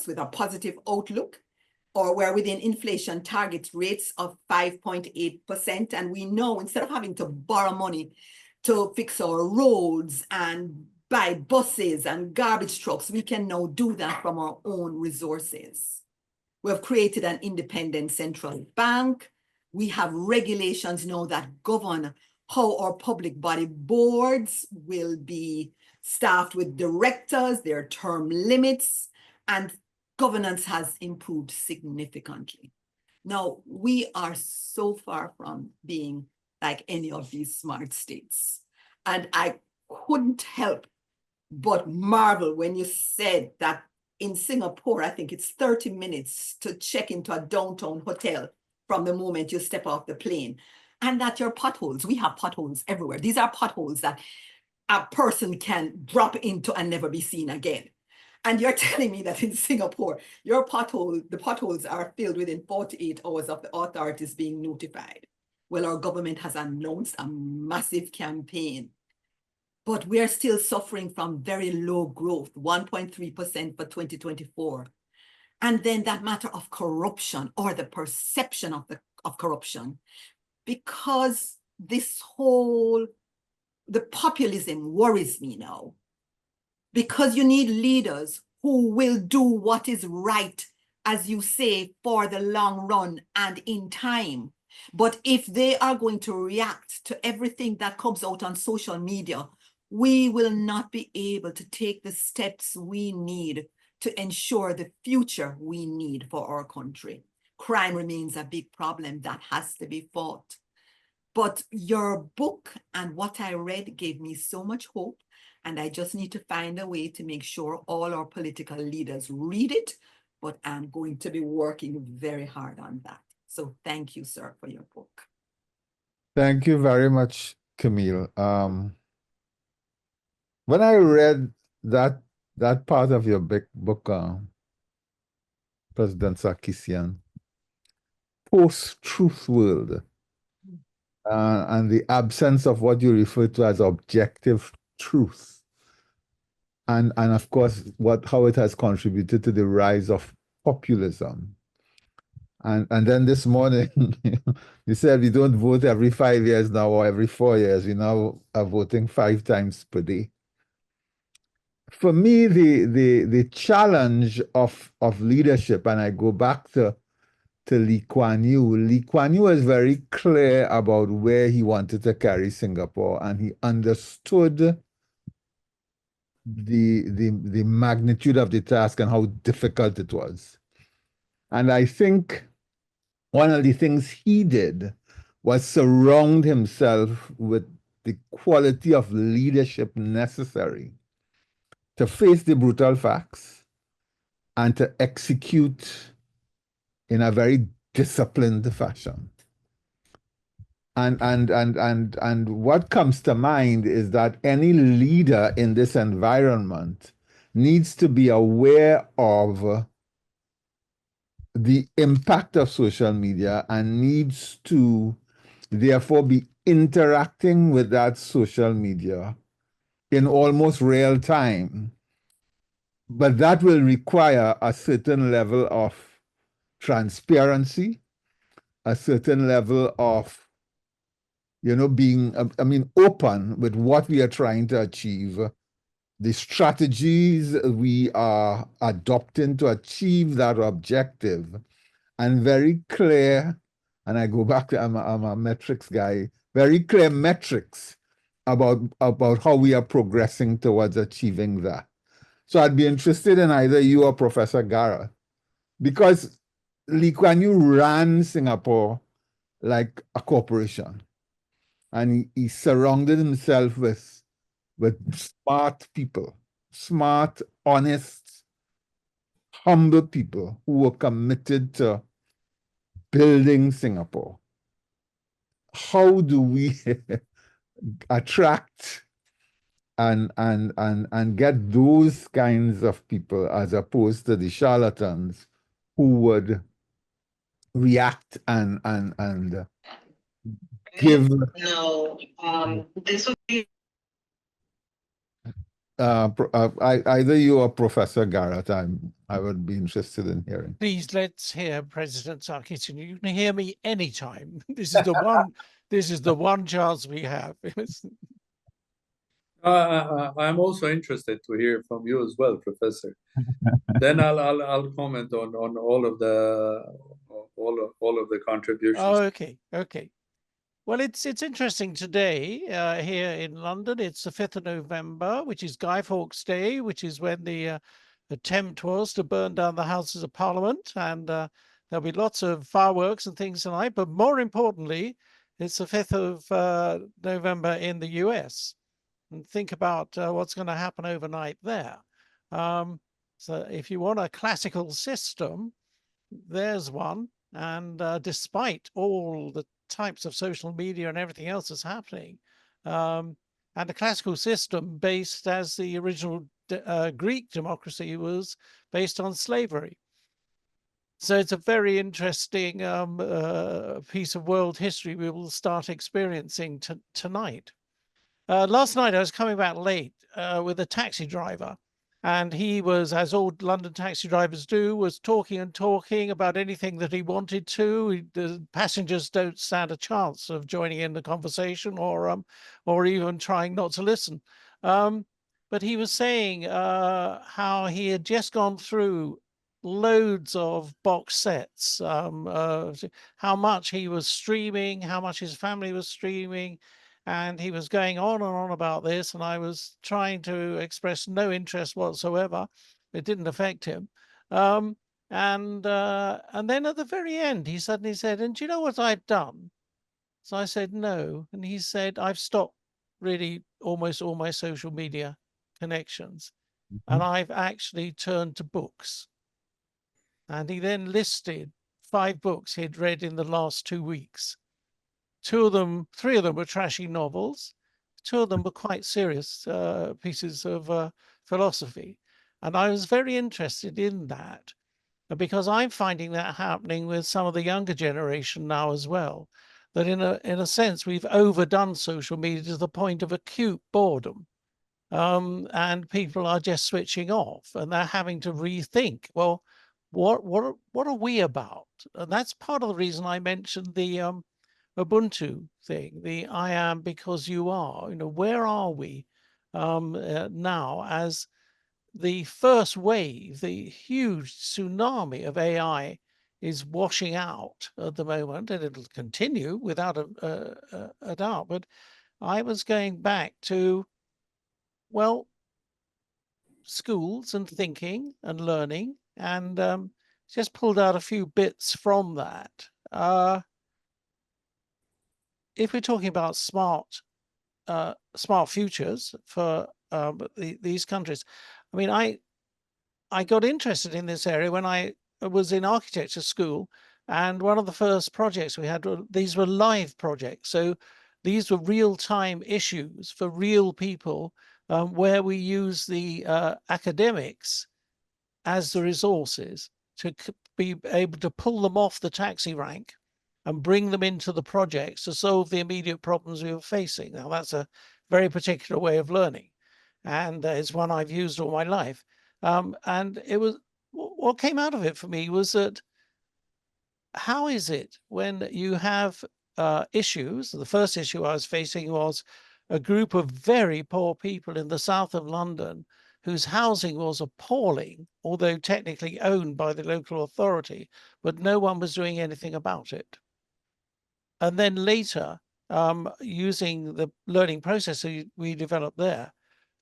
with a positive outlook, or we're within inflation target rates of 5.8%. And we know instead of having to borrow money to fix our roads and buy buses and garbage trucks, we can now do that from our own resources. We have created an independent central bank. We have regulations now that govern how our public body boards will be staffed with directors, their term limits, and governance has improved significantly. Now, we are so far from being like any of these smart states. And I couldn't help but marvel when you said that in Singapore, I think it's 30 minutes to check into a downtown hotel from the moment you step off the plane. And that your potholes, we have potholes everywhere. These are potholes that a person can drop into and never be seen again. And you're telling me that in Singapore, the potholes are filled within 48 hours of the authorities being notified. Well, our government has announced a massive campaign but we are still suffering from very low growth, 1.3% for 2024. And then that matter of corruption, or the perception of corruption, because the populism worries me now, because you need leaders who will do what is right, as you say, for the long run and in time. But if they are going to react to everything that comes out on social media, we will not be able to take the steps we need to ensure the future we need for our country. Crime remains a big problem that has to be fought. But your book and what I read gave me so much hope, and I just need to find a way to make sure all our political leaders read it, but I'm going to be working very hard on that. So thank you, sir, for your book. Thank you very much, Camille. When I read that part of your big book, President Sarkissian, post-truth world, and the absence of what you refer to as objective truth, and of course how it has contributed to the rise of populism. And then this morning, you said we don't vote every 5 years now or every 4 years. We now are voting 5 times per day. For me, the challenge of leadership, and I go back to Lee Kuan Yew. Lee Kuan Yew is very clear about where he wanted to carry Singapore, and he understood the magnitude of the task and how difficult it was. And I think one of the things he did was surround himself with the quality of leadership necessary to face the brutal facts and to execute in a very disciplined fashion. And what comes to mind is that any leader in this environment needs to be aware of the impact of social media and needs to therefore be interacting with that social media in almost real time. But that will require a certain level of transparency, a certain level of, being, open with what we are trying to achieve, the strategies we are adopting to achieve that objective, and very clear, and I go back to, I'm a metrics guy, very clear metrics about how we are progressing towards achieving that. So I'd be interested in either you or Professor Garratt, because Lee Kuan Yew ran Singapore like a corporation, and he surrounded himself with smart people, smart, honest, humble people who were committed to building Singapore. How do we attract and get those kinds of people as opposed to the charlatans who would react and give? No, this would be either you or Professor Garratt, I would be interested in hearing. Please, let's hear President Sarkissian. You can hear me anytime. This is the one. This is the one chance we have. I'm also interested to hear from you as well, Professor. Then I'll comment on all of the contributions. Oh, okay. Well, it's interesting today here in London. It's the 5th of November, which is Guy Fawkes Day, which is when the attempt was to burn down the Houses of Parliament, and there'll be lots of fireworks and things tonight. But more importantly, it's the 5th of November in the US. And think about what's going to happen overnight there. So if you want a classical system, there's one. And despite all the types of social media and everything else that's happening, and the classical system based as the original Greek democracy was based on slavery. So it's a very interesting piece of world history we will start experiencing tonight. Last night I was coming back late with a taxi driver, and he was, as all London taxi drivers do, was talking and talking about anything that he wanted to. The passengers don't stand a chance of joining in the conversation or even trying not to listen. But he was saying how he had just gone through loads of box sets, how much he was streaming, how much his family was streaming, and he was going on and on about this, and I was trying to express no interest whatsoever. It didn't affect him. And then at the very end, he suddenly said, "And do you know what I've done?" So I said, "No." And he said, "I've stopped really almost all my social media connections, and I've actually turned to books." And he then listed 5 books he'd read in the last 2 weeks. 3 of them were trashy novels. 2 of them were quite serious pieces of philosophy. And I was very interested in that because I'm finding that happening with some of the younger generation now as well, that in a sense, we've overdone social media to the point of acute boredom. And people are just switching off and they're having to rethink, well, what are we about? And that's part of the reason I mentioned the Ubuntu thing, the I am because you are. Where are we now as the first wave, the huge tsunami of AI is washing out at the moment, and it'll continue without a doubt. But I was going back to, well, schools and thinking and learning, and just pulled out a few bits from that. If we're talking about smart futures for these countries, I mean, I got interested in this area when I was in architecture school, and one of the first projects we had, these were live projects. So these were real-time issues for real people, where we use the academics as the resources to be able to pull them off the taxi rank and bring them into the projects to solve the immediate problems we were facing. Now, that's a very particular way of learning, and it's one I've used all my life. And it was, what came out of it for me was that, how is it when you have issues? The first issue I was facing was a group of very poor people in the south of London whose housing was appalling, although technically owned by the local authority, but no one was doing anything about it. And then later, using the learning process we developed there,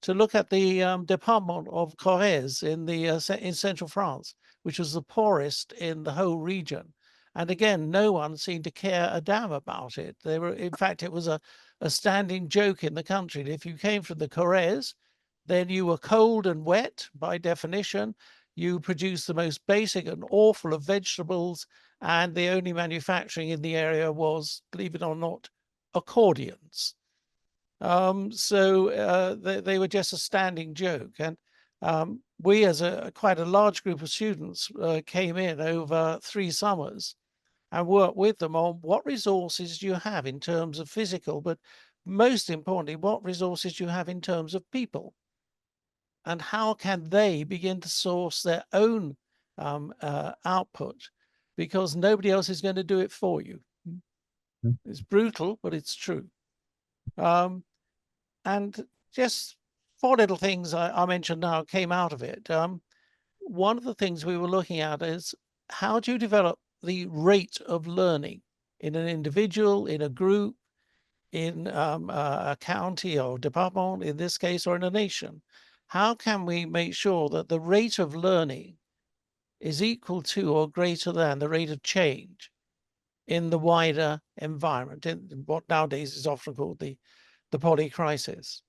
to look at the department of Corrèze in central France, which was the poorest in the whole region. And again, no one seemed to care a damn about it. In fact, it was a standing joke in the country. If you came from the Corrèze, then you were cold and wet by definition. You produced the most basic and awful of vegetables, and the only manufacturing in the area was, believe it or not, accordions. So they were just a standing joke. And we, as quite a large group of students, came in over 3 summers and worked with them on what resources do you have in terms of physical, but most importantly, what resources do you have in terms of people? And how can they begin to source their own output? Because nobody else is going to do it for you. It's brutal, but it's true. And just 4 little things I mentioned now came out of it. One of the things we were looking at is, how do you develop the rate of learning in an individual, in a group, in a county or department, in this case, or in a nation? How can we make sure that the rate of learning is equal to or greater than the rate of change in the wider environment, in what nowadays is often called the polycrisis?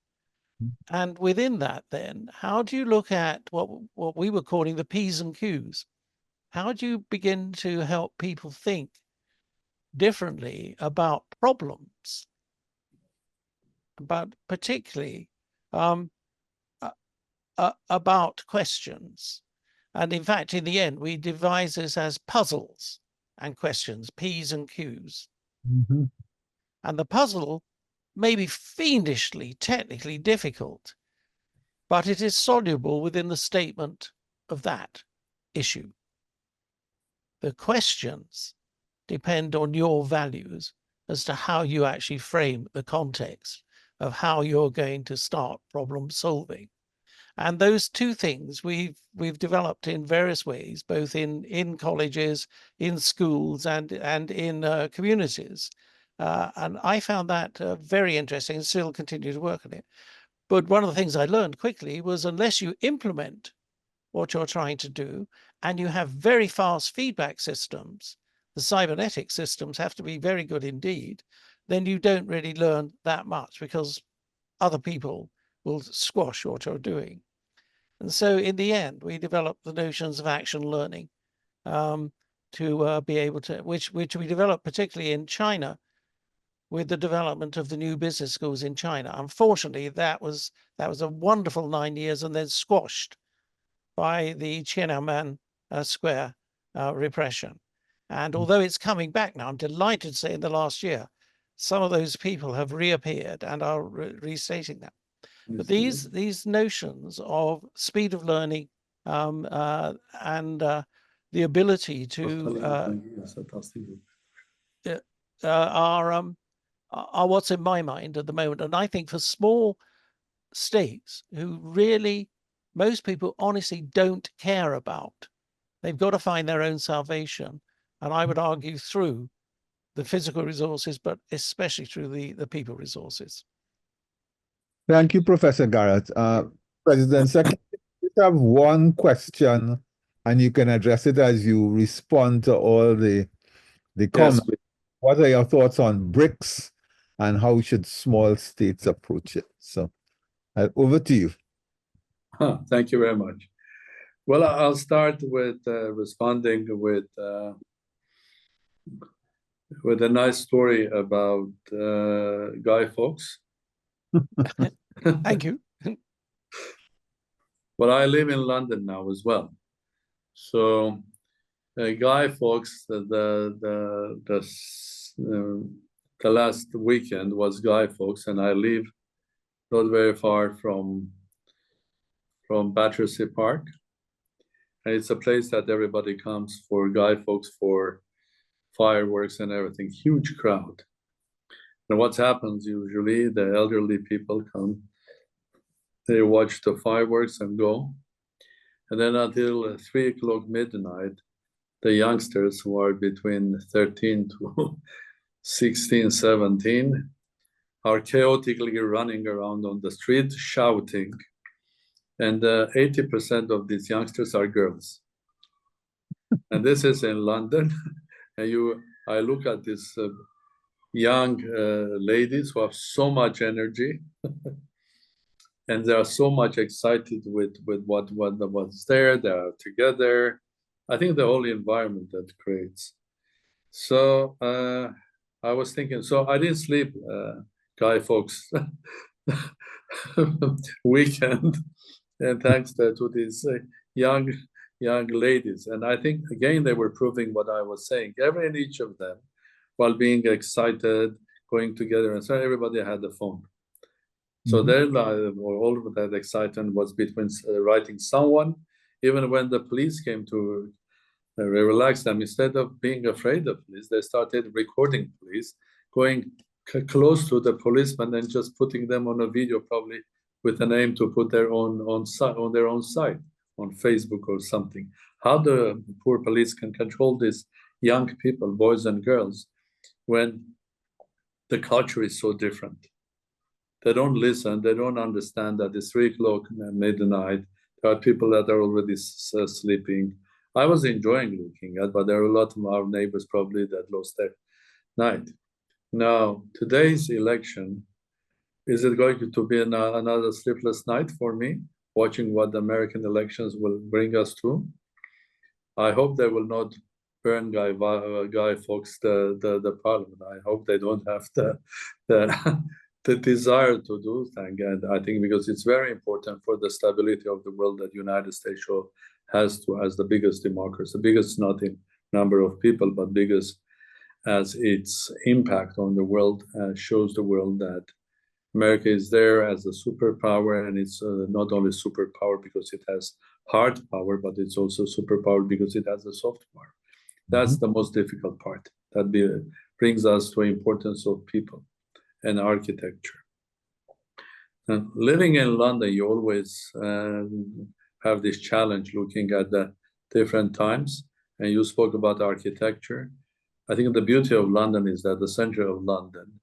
And within that, then, how do you look at what we were calling the P's and Q's? How do you begin to help people think differently about problems, but particularly about questions? And in fact, in the end, we devise this as puzzles and questions, P's and Q's. And the puzzle maybe fiendishly, technically difficult, but it is soluble within the statement of that issue. The questions depend on your values as to how you actually frame the context of how you're going to start problem solving. And those two things we've developed in various ways, both in colleges, in schools, and in communities. And I found that very interesting and still continue to work on it. But one of the things I learned quickly was unless you implement what you're trying to do and you have very fast feedback systems, the cybernetic systems have to be very good indeed, then you don't really learn that much because other people will squash what you're doing. And so in the end, we developed the notions of action learning to be able to, which we developed particularly in China with the development of the new business schools in China. Unfortunately, that was a wonderful 9 years and then squashed by the Tiananmen Square repression. And although it's coming back now, I'm delighted to say in the last year, some of those people have reappeared and are restating that. But these notions of speed of learning and the ability to are what's in my mind at the moment. And I think for small states who really, most people honestly don't care about, they've got to find their own salvation. And I would argue through the physical resources, but especially through the people resources. Thank you, Professor Garratt. President Secretary, I have one question, and you can address it as you respond to all the comments. Yes. What are your thoughts on BRICS and how should small states approach it? So over to you. Thank you very much. Well, I'll start with responding with a nice story about Guy Fawkes. Thank you. Well, I live in London now as well. So Guy Fawkes, the last weekend was Guy Fawkes, and I live not very far from Battersea Park. And it's a place that everybody comes for Guy Fawkes, for fireworks and everything, huge crowd. And what happens usually, the elderly people come, they watch the fireworks and go. And then until 3 o'clock midnight, the youngsters who are between 13 to 16, 17 are chaotically running around on the street, shouting. And 80% of these youngsters are girls. And this is in London. And I look at these young ladies who have so much energy. And they are so much excited with what's there. They are together. I think the whole environment that creates. So I was thinking, so I didn't sleep Guy Fawkes weekend. And thanks to these young ladies. And I think, again, they were proving what I was saying. Every and each of them, while being excited, going together. And so everybody had a phone. So their life, or all of that excitement was between writing someone. Even when the police came to relax them, instead of being afraid of police, they started recording police, going close to the policeman and just putting them on a video, probably with an aim to put their own on their own site, on Facebook or something. How the poor police can control these young people, boys and girls, when the culture is so different. They don't listen, they don't understand that it's 3 o'clock midnight. There are people that are already sleeping. I was enjoying looking at, but there are a lot of our neighbors probably that lost their night. Now, today's election, is it going to be another sleepless night for me, watching what the American elections will bring us to? I hope they will not burn Guy Fawkes the parliament. I hope they don't have the desire to do that. And I think because it's very important for the stability of the world that the United States has the biggest democracy, the biggest not in number of people, but biggest as its impact on the world shows the world that America is there as a superpower, and it's not only superpower because it has hard power, but it's also superpower because it has a soft power. That's the most difficult part. That brings us to the importance of people and architecture. And living in London, you always have this challenge looking at the different times. And you spoke about architecture. I think the beauty of London is that the center of London,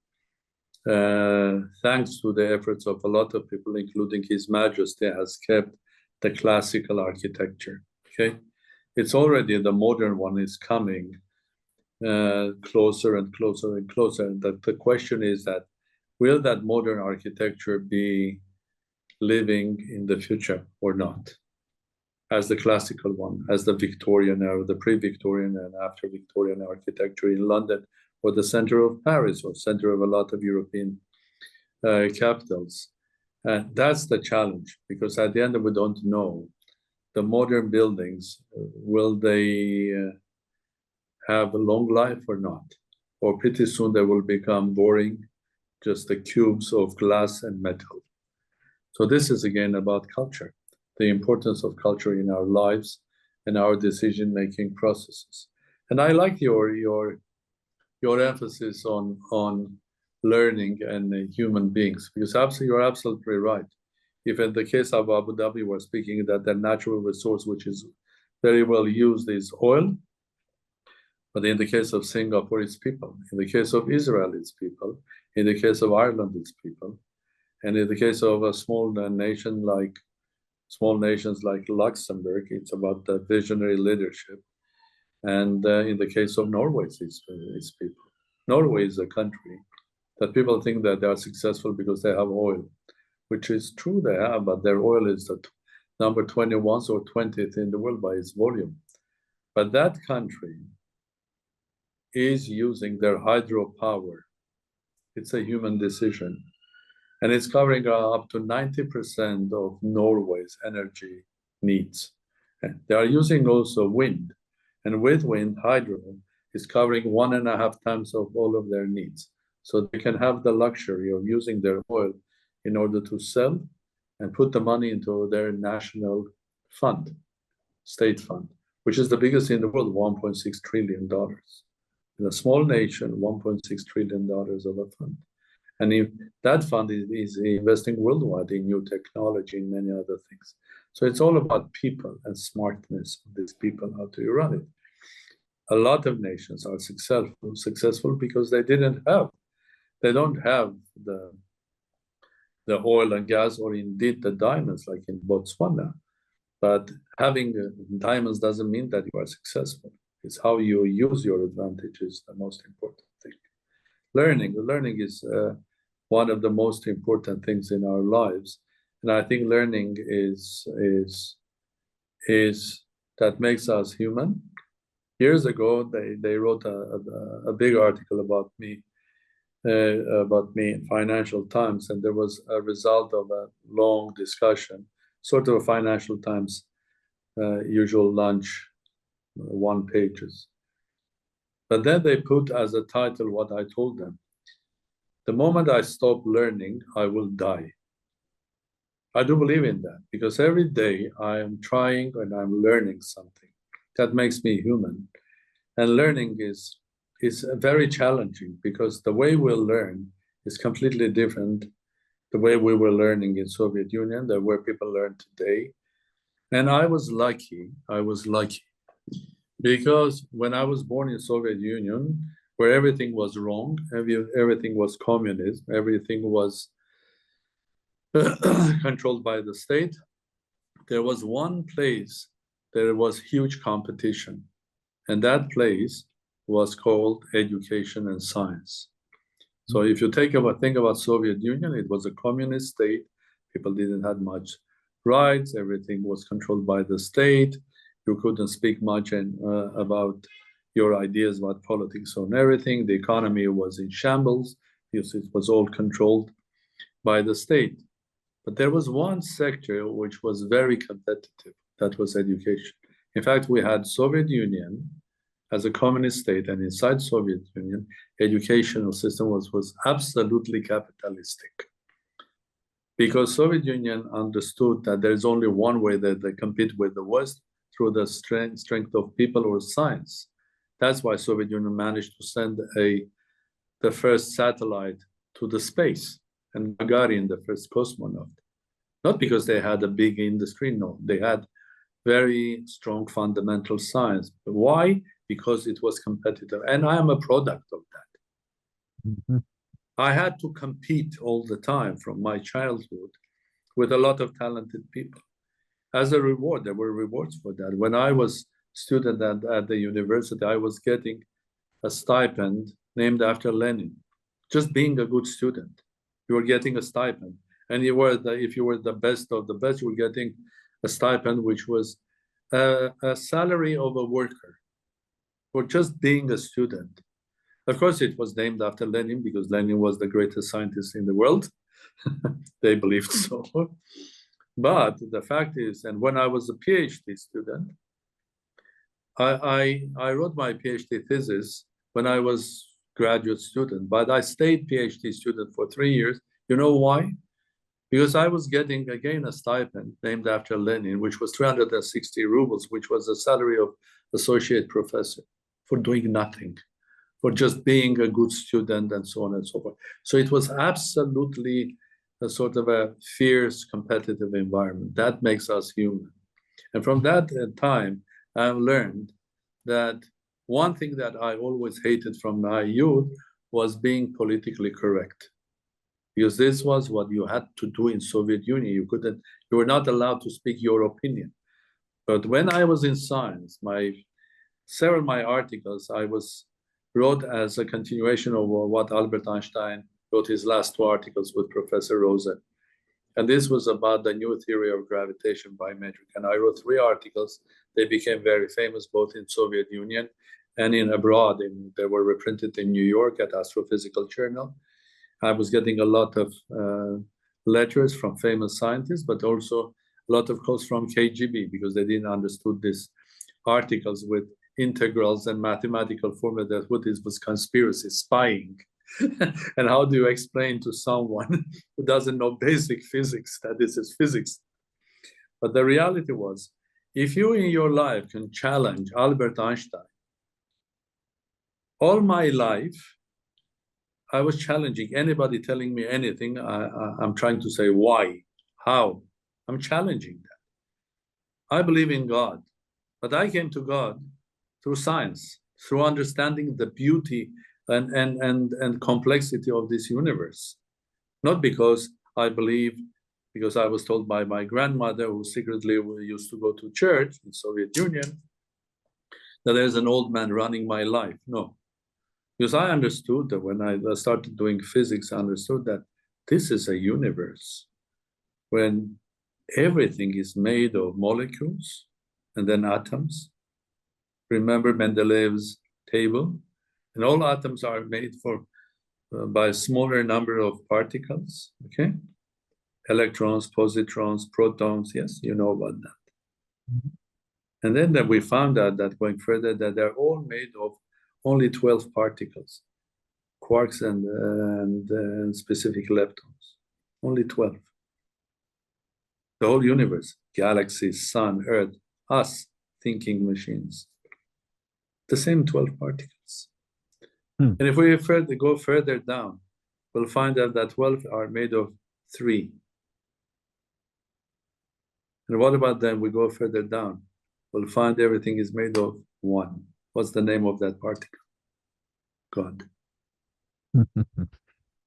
thanks to the efforts of a lot of people, including His Majesty, has kept the classical architecture. Okay, it's already the modern one is coming closer and closer and closer. And the question is that will that modern architecture be living in the future or not? As the classical one, as the Victorian or the pre-Victorian and after Victorian architecture in London, or the center of Paris, or center of a lot of European capitals. And that's the challenge, because at the end we don't know. The modern buildings, will they have a long life or not? Or pretty soon they will become boring, just the cubes of glass and metal. So this is again about culture, the importance of culture in our lives and our decision-making processes. And I like your emphasis on learning and human beings, because you're absolutely right. If in the case of Abu Dhabi, we're speaking that the natural resource which is very well used is oil, but in the case of Singapore, it's people. In the case of Israel, it's people. In the case of Ireland, it's people. And in the case of a small nations like Luxembourg, it's about the visionary leadership. And in the case of Norway, it's people. Norway is a country that people think that they are successful because they have oil, which is true they have, but their oil is the number 21st or 20th in the world by its volume. But that country is using their hydropower. It's a human decision. And it's covering up to 90% of Norway's energy needs. And they are using also wind. And with wind, hydro is covering 1.5 times of all of their needs. So they can have the luxury of using their oil in order to sell and put the money into their national fund, state fund, which is the biggest in the world, $1.6 trillion. In a small nation, $1.6 trillion of a fund. And if that fund is investing worldwide in new technology and many other things. So it's all about people and smartness of these people, how do you run it? A lot of nations are successful because they don't have the oil and gas, or indeed the diamonds like in Botswana. But having diamonds doesn't mean that you are successful. It's how you use your advantages, the most important thing. Learning is one of the most important things in our lives. And I think learning is that makes us human. Years ago, they wrote a big article about me in Financial Times, and there was a result of a long discussion, sort of a Financial Times usual lunch, 1 pages. But then they put as a title what I told them: the moment I stop learning, I will die. I do believe in that, because every day I am trying and I'm learning something that makes me human. And learning is very challenging, because the way we learn is completely different the way we were learning in Soviet Union, the way people learn today. And I was lucky because when I was born in Soviet Union, where everything was wrong, everything was communism, everything was controlled by the state, there was one place there was huge competition. And that place was called education and science. So if you think about Soviet Union, it was a communist state. People didn't have much rights. Everything was controlled by the state. You couldn't speak much about your ideas about politics on everything. The economy was in shambles because it was all controlled by the state. But there was one sector which was very competitive. That was education. In fact, we had Soviet Union as a communist state, and inside Soviet Union, educational system was absolutely capitalistic. because Soviet Union understood that there's only one way that they compete with the West, through the strength of people or science. That's why Soviet Union managed to send the first satellite to the space, and Gagarin, the first cosmonaut. Not because they had a big industry, no, they had very strong fundamental science. Why? Because it was competitive, and I am a product of that. Mm-hmm. I had to compete all the time from my childhood with a lot of talented people. As a reward, there were rewards for that. When I was student at the university, I was getting a stipend named after Lenin. Just being a good student, you were getting a stipend. And if you were the best of the best, you were getting a stipend, which was a salary of a worker for just being a student. Of course, it was named after Lenin because Lenin was the greatest scientist in the world. They believed so. But the fact is, and when I was a PhD student, I wrote my PhD thesis when I was graduate student, but I stayed PhD student for 3 years. You know why? Because I was getting, again, a stipend named after Lenin, which was 360 rubles, which was the salary of associate professor for doing nothing, for just being a good student and so on and so forth. So it was absolutely a sort of a fierce competitive environment. That makes us human. And from that time, I've learned that one thing that I always hated from my youth was being politically correct. Because this was what you had to do in Soviet Union. You were not allowed to speak your opinion. But when I was in science, several of my articles wrote as a continuation of what Albert Einstein wrote his last 2 articles with Professor Rosen. And this was about the new theory of gravitation biometric. And I wrote 3 articles. They became very famous both in Soviet Union and in abroad. They were reprinted in New York at Astrophysical Journal. I was getting a lot of letters from famous scientists, but also a lot of calls from KGB because they didn't understood these articles with integrals and mathematical formula that what this was conspiracy, spying. And how do you explain to someone who doesn't know basic physics that this is physics? But the reality was, if you in your life can challenge Albert Einstein, all my life, I was challenging anybody telling me anything. I'm trying to say why, how. I'm challenging that. I believe in God, but I came to God through science, through understanding the beauty and complexity of this universe. Not because I believe, because I was told by my grandmother, who secretly used to go to church in Soviet Union, that there's an old man running my life. No. Because I understood that when I started doing physics, I understood that this is a universe when everything is made of molecules and then atoms. Remember Mendeleev's table? And all atoms are made by a smaller number of particles, okay? Electrons, positrons, protons, yes, you know about that. Mm-hmm. And then we found out that going further, that they're all made of only 12 particles, quarks and specific leptons, only 12. The whole universe, galaxies, sun, earth, us, thinking machines, the same 12 particles. And if we go further down, we'll find out that 12 are made of 3. And what about then we go further down? We'll find everything is made of 1. What's the name of that particle? God.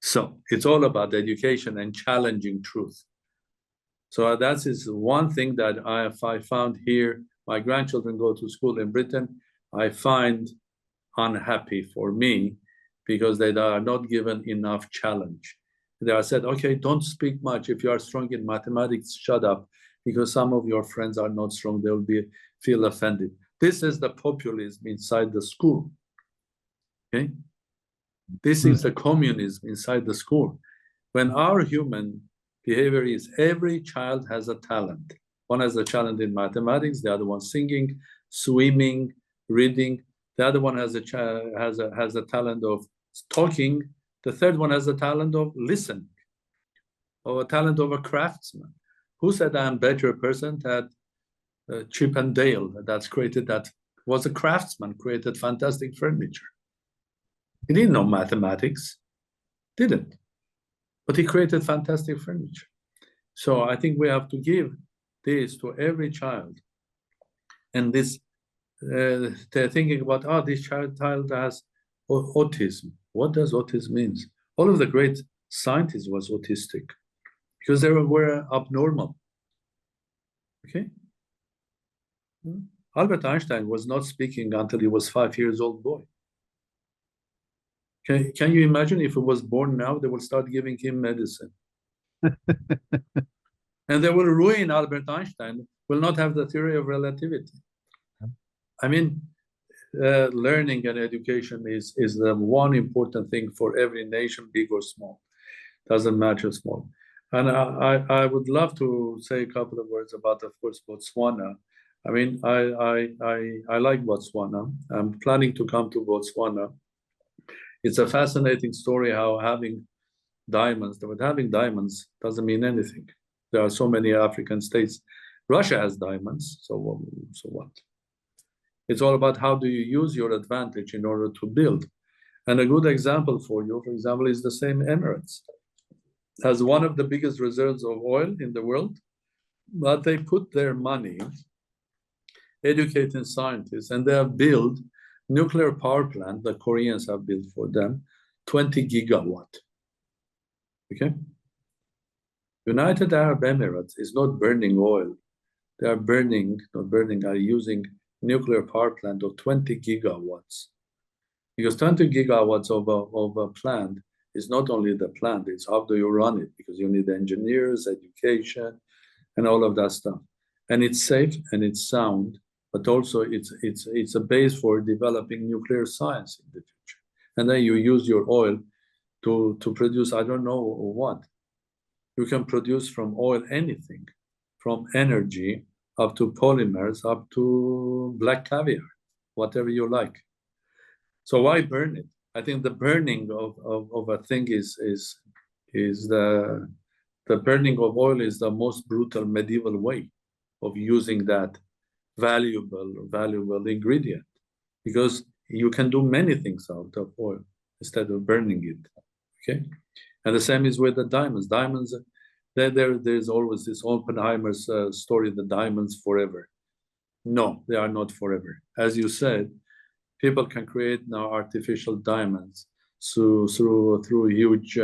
So it's all about education and challenging truth. So that is one thing that I found here. My grandchildren go to school in Britain. I find unhappy for me because they are not given enough challenge. They are said, okay, don't speak much. If you are strong in mathematics, shut up, because some of your friends are not strong. They will feel offended. This is the populism inside the school. Okay? This is the communism inside the school. When our human behavior is every child has a talent. One has a talent in mathematics, the other one singing, swimming, reading. The other one has a talent of talking. The third one has a talent of listening. of a talent of a craftsman. Who said I'm better person that Chip and Dale that's created that was a craftsman, created fantastic furniture. He didn't know mathematics, didn't, but he created fantastic furniture. So I think we have to give this to every child. And this, they're thinking about, oh, this child has autism. What does autism mean? All of the great scientists was autistic because they were abnormal. Okay. Albert Einstein was not speaking until he was 5 years old boy. Can you imagine if he was born now, they will start giving him medicine. And they will ruin Albert Einstein, will not have the theory of relativity. I mean, learning and education is the one important thing for every nation, big or small. Doesn't matter small. And I would love to say a couple of words about, of course, Botswana. I mean, I like Botswana. I'm planning to come to Botswana. It's a fascinating story how having diamonds, but having diamonds doesn't mean anything. There are so many African states. Russia has diamonds, so what? It's all about how do you use your advantage in order to build. And a good example for you, for example, is the same Emirates. Has one of the biggest reserves of oil in the world, but they put their money educating scientists, and they have built nuclear power plant the Koreans have built for them, 20 gigawatt. Okay? United Arab Emirates is not burning oil. They are are using nuclear power plant of 20 gigawatts. Because 20 gigawatts of a plant is not only the plant, it's how do you run it, because you need engineers, education, and all of that stuff. And it's safe and it's sound, but also it's a base for developing nuclear science in the future. And then you use your oil to produce, I don't know what. You can produce from oil anything, from energy up to polymers, up to black caviar, whatever you like. So why burn it? I think the burning of a thing is the burning of oil is the most brutal medieval way of using that valuable ingredient, because you can do many things out of oil instead of burning it. Okay, and the same is with the diamonds. Diamonds, there's always this Oppenheimer's story: the diamonds forever. No, they are not forever. As you said, people can create now artificial diamonds through huge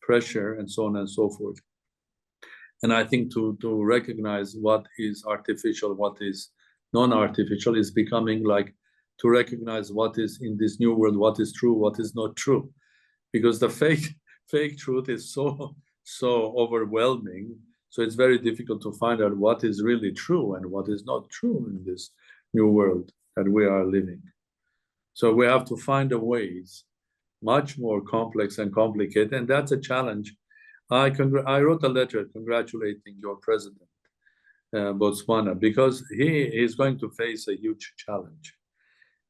pressure and so on and so forth. And I think to recognize what is artificial, what is non-artificial, is becoming like to recognize what is in this new world, what is true, what is not true, because the fake truth is so overwhelming. So it's very difficult to find out what is really true and what is not true in this new world that we are living. So we have to find a ways much more complex and complicated, and that's a challenge. I wrote a letter congratulating your president, Botswana, because he is going to face a huge challenge.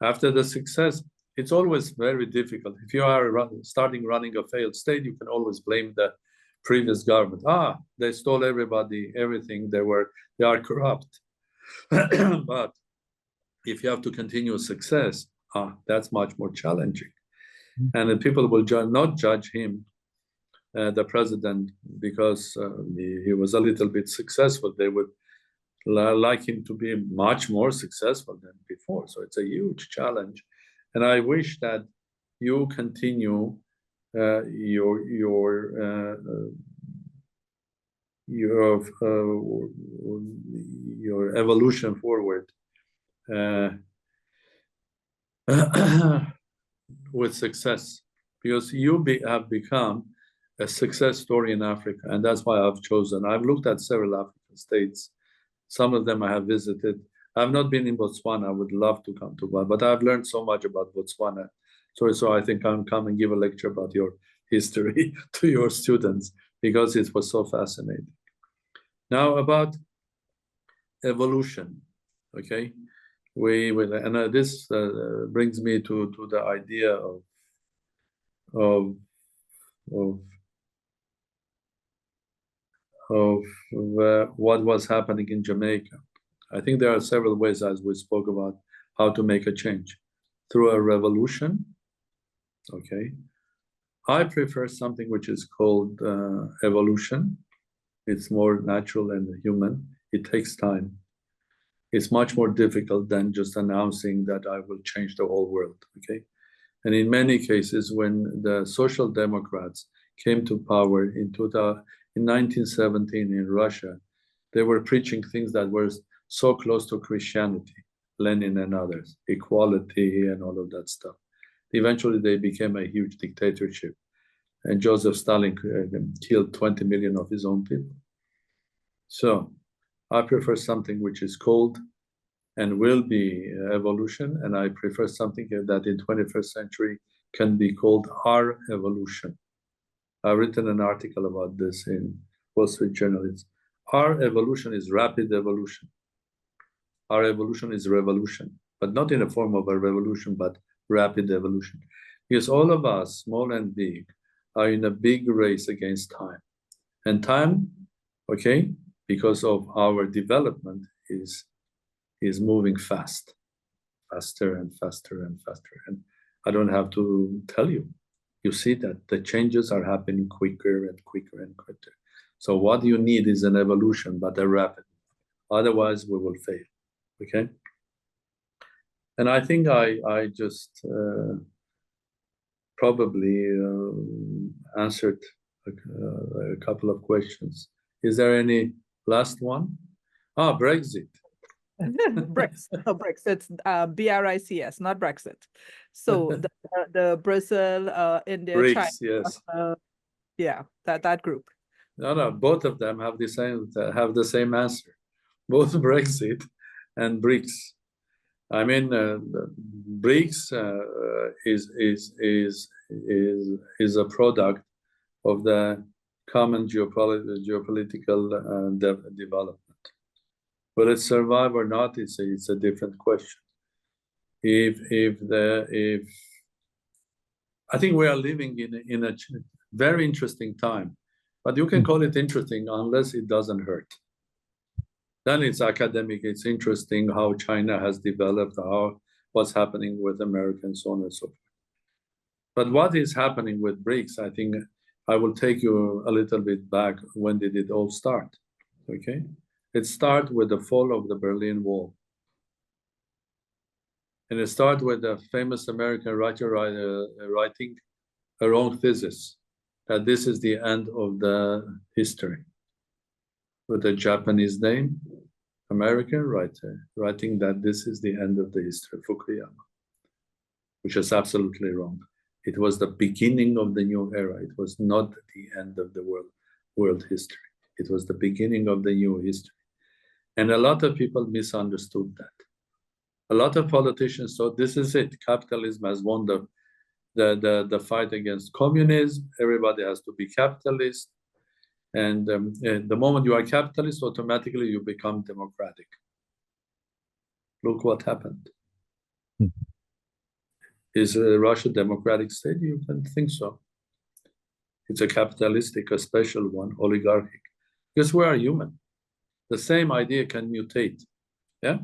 After the success, it's always very difficult. If you are starting running a failed state, you can always blame the previous government. They stole everything. They are corrupt. But if you have to continue success, that's much more challenging. And the people will not judge him, the president, because he was a little bit successful. They would like him to be much more successful than before. So it's a huge challenge. And I wish that you continue your evolution forward with success, because you have become a success story in Africa, and that's why I've chosen. I've looked at several African states. Some of them I have visited. I've not been in Botswana. I would love to come to one, but I've learned so much about Botswana. So I think I'll come and give a lecture about your history to your students, because it was so fascinating. Now about evolution, okay? This brings me to the idea of what was happening in Jamaica. I think there are several ways, as we spoke about, how to make a change. Through a revolution, okay? I prefer something which is called evolution. It's more natural and human. It takes time. It's much more difficult than just announcing that I will change the whole world, okay? And in many cases, when the Social Democrats came to power in 1917 in Russia, they were preaching things that were so close to Christianity, Lenin and others, equality and all of that stuff. Eventually, they became a huge dictatorship. And Joseph Stalin killed 20 million of his own people. So I prefer something which is called and will be evolution, and I prefer something that in 21st century can be called our evolution. I've written an article about this in Wall Street Journal. Our evolution is rapid evolution. Our evolution is revolution, but not in the form of a revolution, but rapid evolution. Because all of us, small and big, are in a big race against time. And time, okay, because of our development is moving fast, faster and faster and faster. And I don't have to tell you. You see that the changes are happening quicker and quicker and quicker. So what you need is an evolution, but a rapid. Otherwise, we will fail, okay? And I think I just probably answered a couple of questions. Is there any last one? Brexit. Brexit, BRICS, not Brexit. So the Brazil, India, BRICS, China, yes. Yeah, that group. No, both of them have the same answer. Both Brexit and BRICS. I mean, BRICS is a product of the common geopolitical development. Will it survive or not? It's a different question. I think we are living in a very interesting time, but you can call it interesting unless it doesn't hurt. Then it's academic. It's interesting how China has developed, what's happening with America, and so on and so forth. But what is happening with BRICS? I think I will take you a little bit back. When did it all start? Okay. It started with the fall of the Berlin Wall. And it started with the famous American writer writing her own thesis, that this is the end of the history. With a Japanese name, American writer, writing that this is the end of the history, Fukuyama, which is absolutely wrong. It was the beginning of the new era. It was not the end of the world history. It was the beginning of the new history. And a lot of people misunderstood that. A lot of politicians thought this is it. Capitalism has won the fight against communism. Everybody has to be capitalist. And the moment you are capitalist, automatically you become democratic. Look what happened. Is Russia a democratic state? You can think so. It's a capitalistic, a special one, oligarchic. Because we are human. The same idea can mutate. Yeah?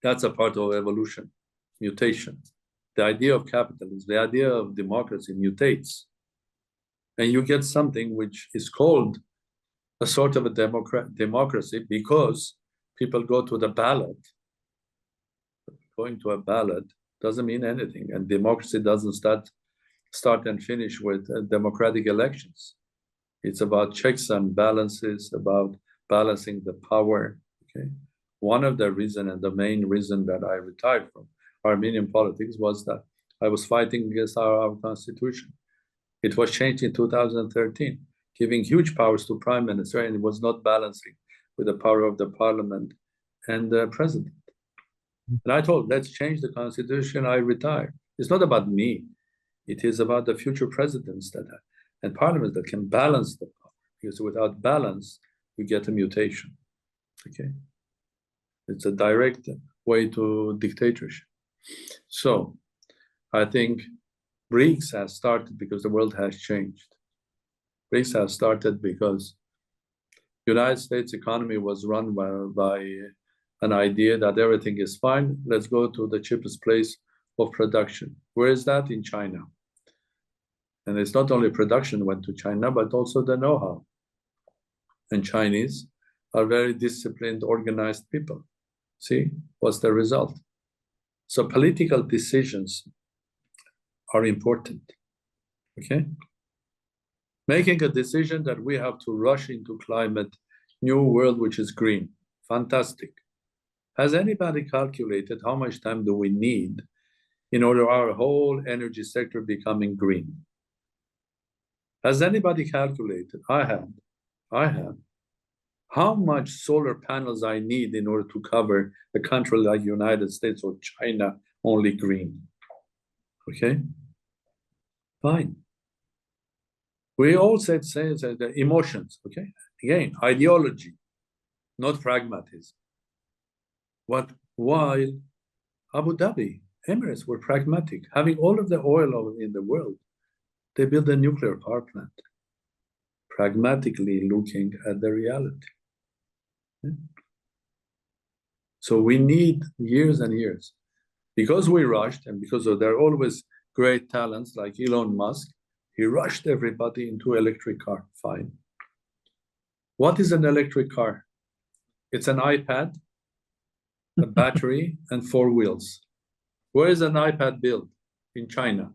That's a part of evolution, mutation. The idea of capitalism, the idea of democracy mutates. And you get something which is called a sort of a democracy because people go to the ballot. Going to a ballot doesn't mean anything. And democracy doesn't start and finish with democratic elections. It's about checks and balances, about balancing the power, okay? One of the reasons and the main reason that I retired from Armenian politics was that I was fighting against our constitution. It was changed in 2013, giving huge powers to prime minister, and it was not balancing with the power of the parliament and the president. And I told, let's change the constitution, I retire. It's not about me. It is about the future presidents and parliaments that can balance the power, because without balance, you get a mutation, okay? It's a direct way to dictatorship. So I think BRICS has started because the world has changed. BRICS has started because United States economy was run by an idea that everything is fine. Let's go to the cheapest place of production. Where is that? In China. And it's not only production went to China, but also the know-how. And Chinese are very disciplined, organized people. See, what's the result? So political decisions are important, okay? Making a decision that we have to rush into climate, new world, which is green, fantastic. Has anybody calculated how much time do we need in order our whole energy sector becoming green? Has anybody calculated? I have. How much solar panels I need in order to cover a country like United States or China only green? Okay, fine. We all say the emotions, okay? Again, ideology, not pragmatism. While Abu Dhabi, Emirates were pragmatic, having all of the oil in the world, they built a nuclear power plant, pragmatically looking at the reality. So we need years and years. Because we rushed, and because there are always great talents like Elon Musk, he rushed everybody into electric car, fine. What is an electric car? It's an iPad, a battery, and 4 wheels. Where is an iPad built? In China.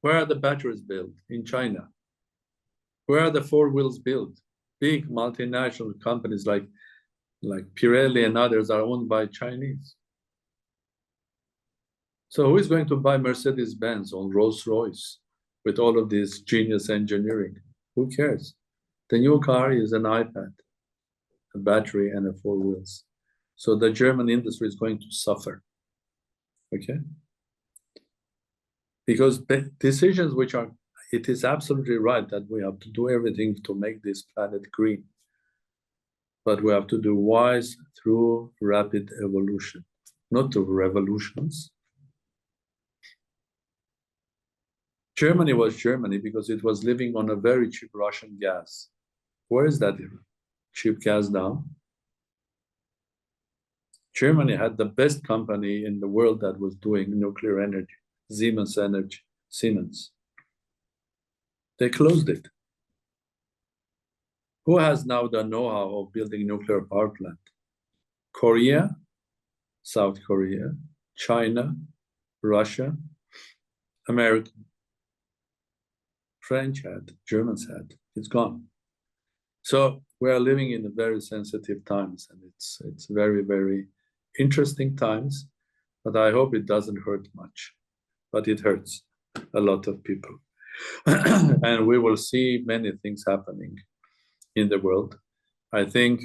Where are the batteries built? In China. Where are the 4 wheels built? Big multinational companies like Pirelli and others are owned by Chinese. So who is going to buy Mercedes-Benz or Rolls-Royce with all of this genius engineering? Who cares? The new car is an iPad, a battery, and a 4 wheels. So the German industry is going to suffer, okay? Because decisions which are, it is absolutely right that we have to do everything to make this planet green. But we have to do wise through rapid evolution, not through revolutions. Germany was Germany because it was living on a very cheap Russian gas. Where is that cheap gas now? Germany had the best company in the world that was doing nuclear energy, Siemens Energy, Siemens. They closed it. Who has now the know-how of building nuclear power plant? Korea, South Korea, China, Russia, America. French had, Germans had, it's gone. So we are living in very sensitive times, and it's very, very interesting times, but I hope it doesn't hurt much, but it hurts a lot of people. And we will see many things happening in the world. I think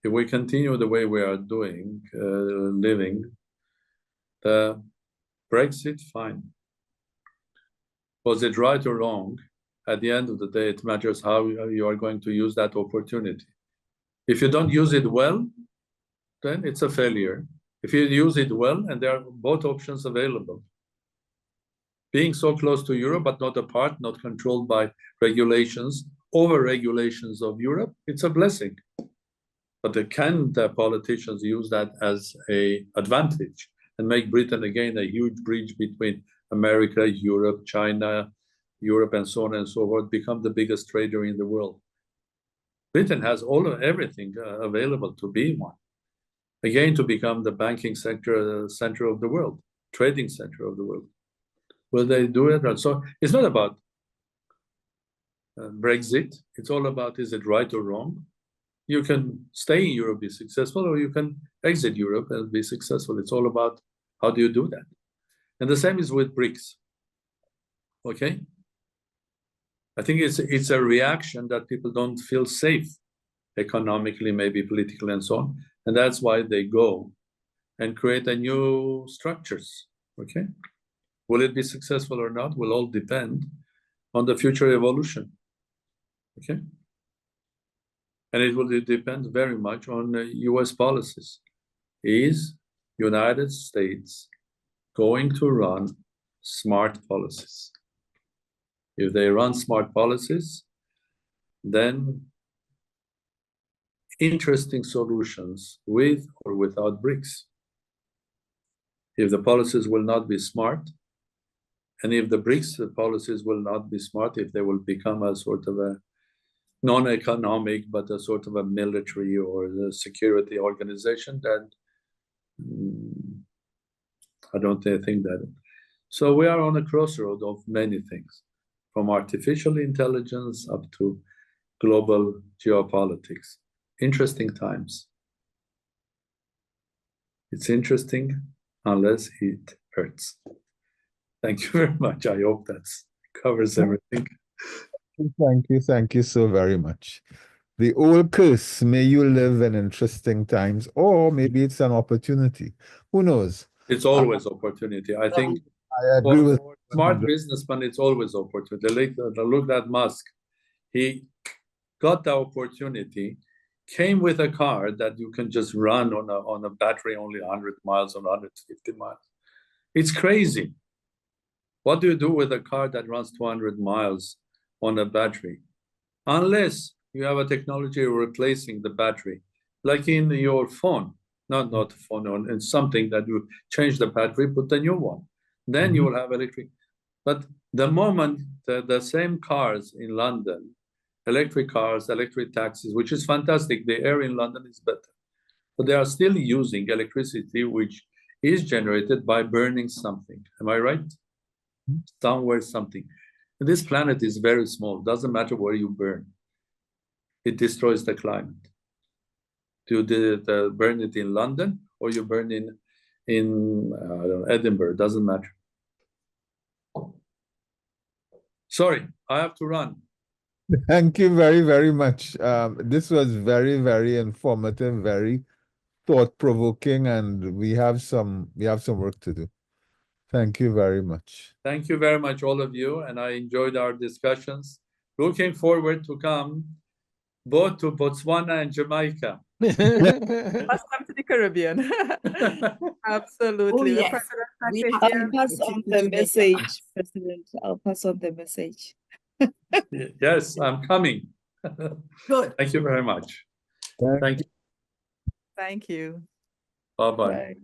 if we continue the way we are doing, living, the Brexit, fine. Was it right or wrong? At the end of the day, it matters how you are going to use that opportunity. If you don't use it well, then it's a failure. If you use it well, and there are both options available. Being so close to Europe, but not apart, not controlled by regulations, over-regulations of Europe, it's a blessing. But can the politicians use that as an advantage and make Britain again a huge bridge between America, Europe, China, Europe, and so on and so forth, become the biggest trader in the world? Britain has everything available to be one. Again, to become the banking sector, center of the world, trading center of the world. Will they do it? So it's not about Brexit. It's all about, is it right or wrong? You can stay in Europe, be successful, or you can exit Europe and be successful. It's all about how do you do that? And the same is with BRICS. Okay? I think it's a reaction that people don't feel safe economically, maybe politically, and so on. And that's why they go and create a new structures. Okay? Will it be successful or not will all depend on the future evolution. Okay? And it will depend very much on US policies. Is United States going to run smart policies? If they run smart policies, then interesting solutions with or without BRICS. If the policies will not be smart, and if the BRICS policies will not be smart, if they will become a sort of a non-economic, but a sort of a military or a security organization, then I don't think that. So we are on a crossroad of many things, from artificial intelligence up to global geopolitics. Interesting times. It's interesting unless it hurts. Thank you very much. I hope that covers everything. Thank you so very much. The old curse, may you live in interesting times, or maybe it's an opportunity. Who knows? It's always opportunity. I think I agree with smart businessman, it's always opportunity. Look at Musk. He got the opportunity, came with a car that you can just run on a battery only 100 miles or 150 miles. It's crazy. What do you do with a car that runs 200 miles on a battery? Unless you have a technology replacing the battery, like in your phone, not phone, in something that you change the battery, put a new one. Then you will have electric. But the moment the same cars in London, electric cars, electric taxis, which is fantastic, the air in London is better. But they are still using electricity, which is generated by burning something. Am I right? Somewhere, something. And this planet is very small. Doesn't matter where you burn. It destroys the climate. Do you burn it in London or you burn in I don't know, Edinburgh? Doesn't matter. Sorry, I have to run. Thank you very, very much. This was very, very informative, very thought-provoking, and we have some work to do. Thank you very much. Thank you very much, all of you, and I enjoyed our discussions. Looking forward to come both to Botswana and Jamaica. Must come to the Caribbean. Absolutely. Oh, yes. We have I'll pass on the message, President. I'll pass on the message. Yes, I'm coming. Good. Thank you very much. Thank you. Thank you. Bye-bye. Bye.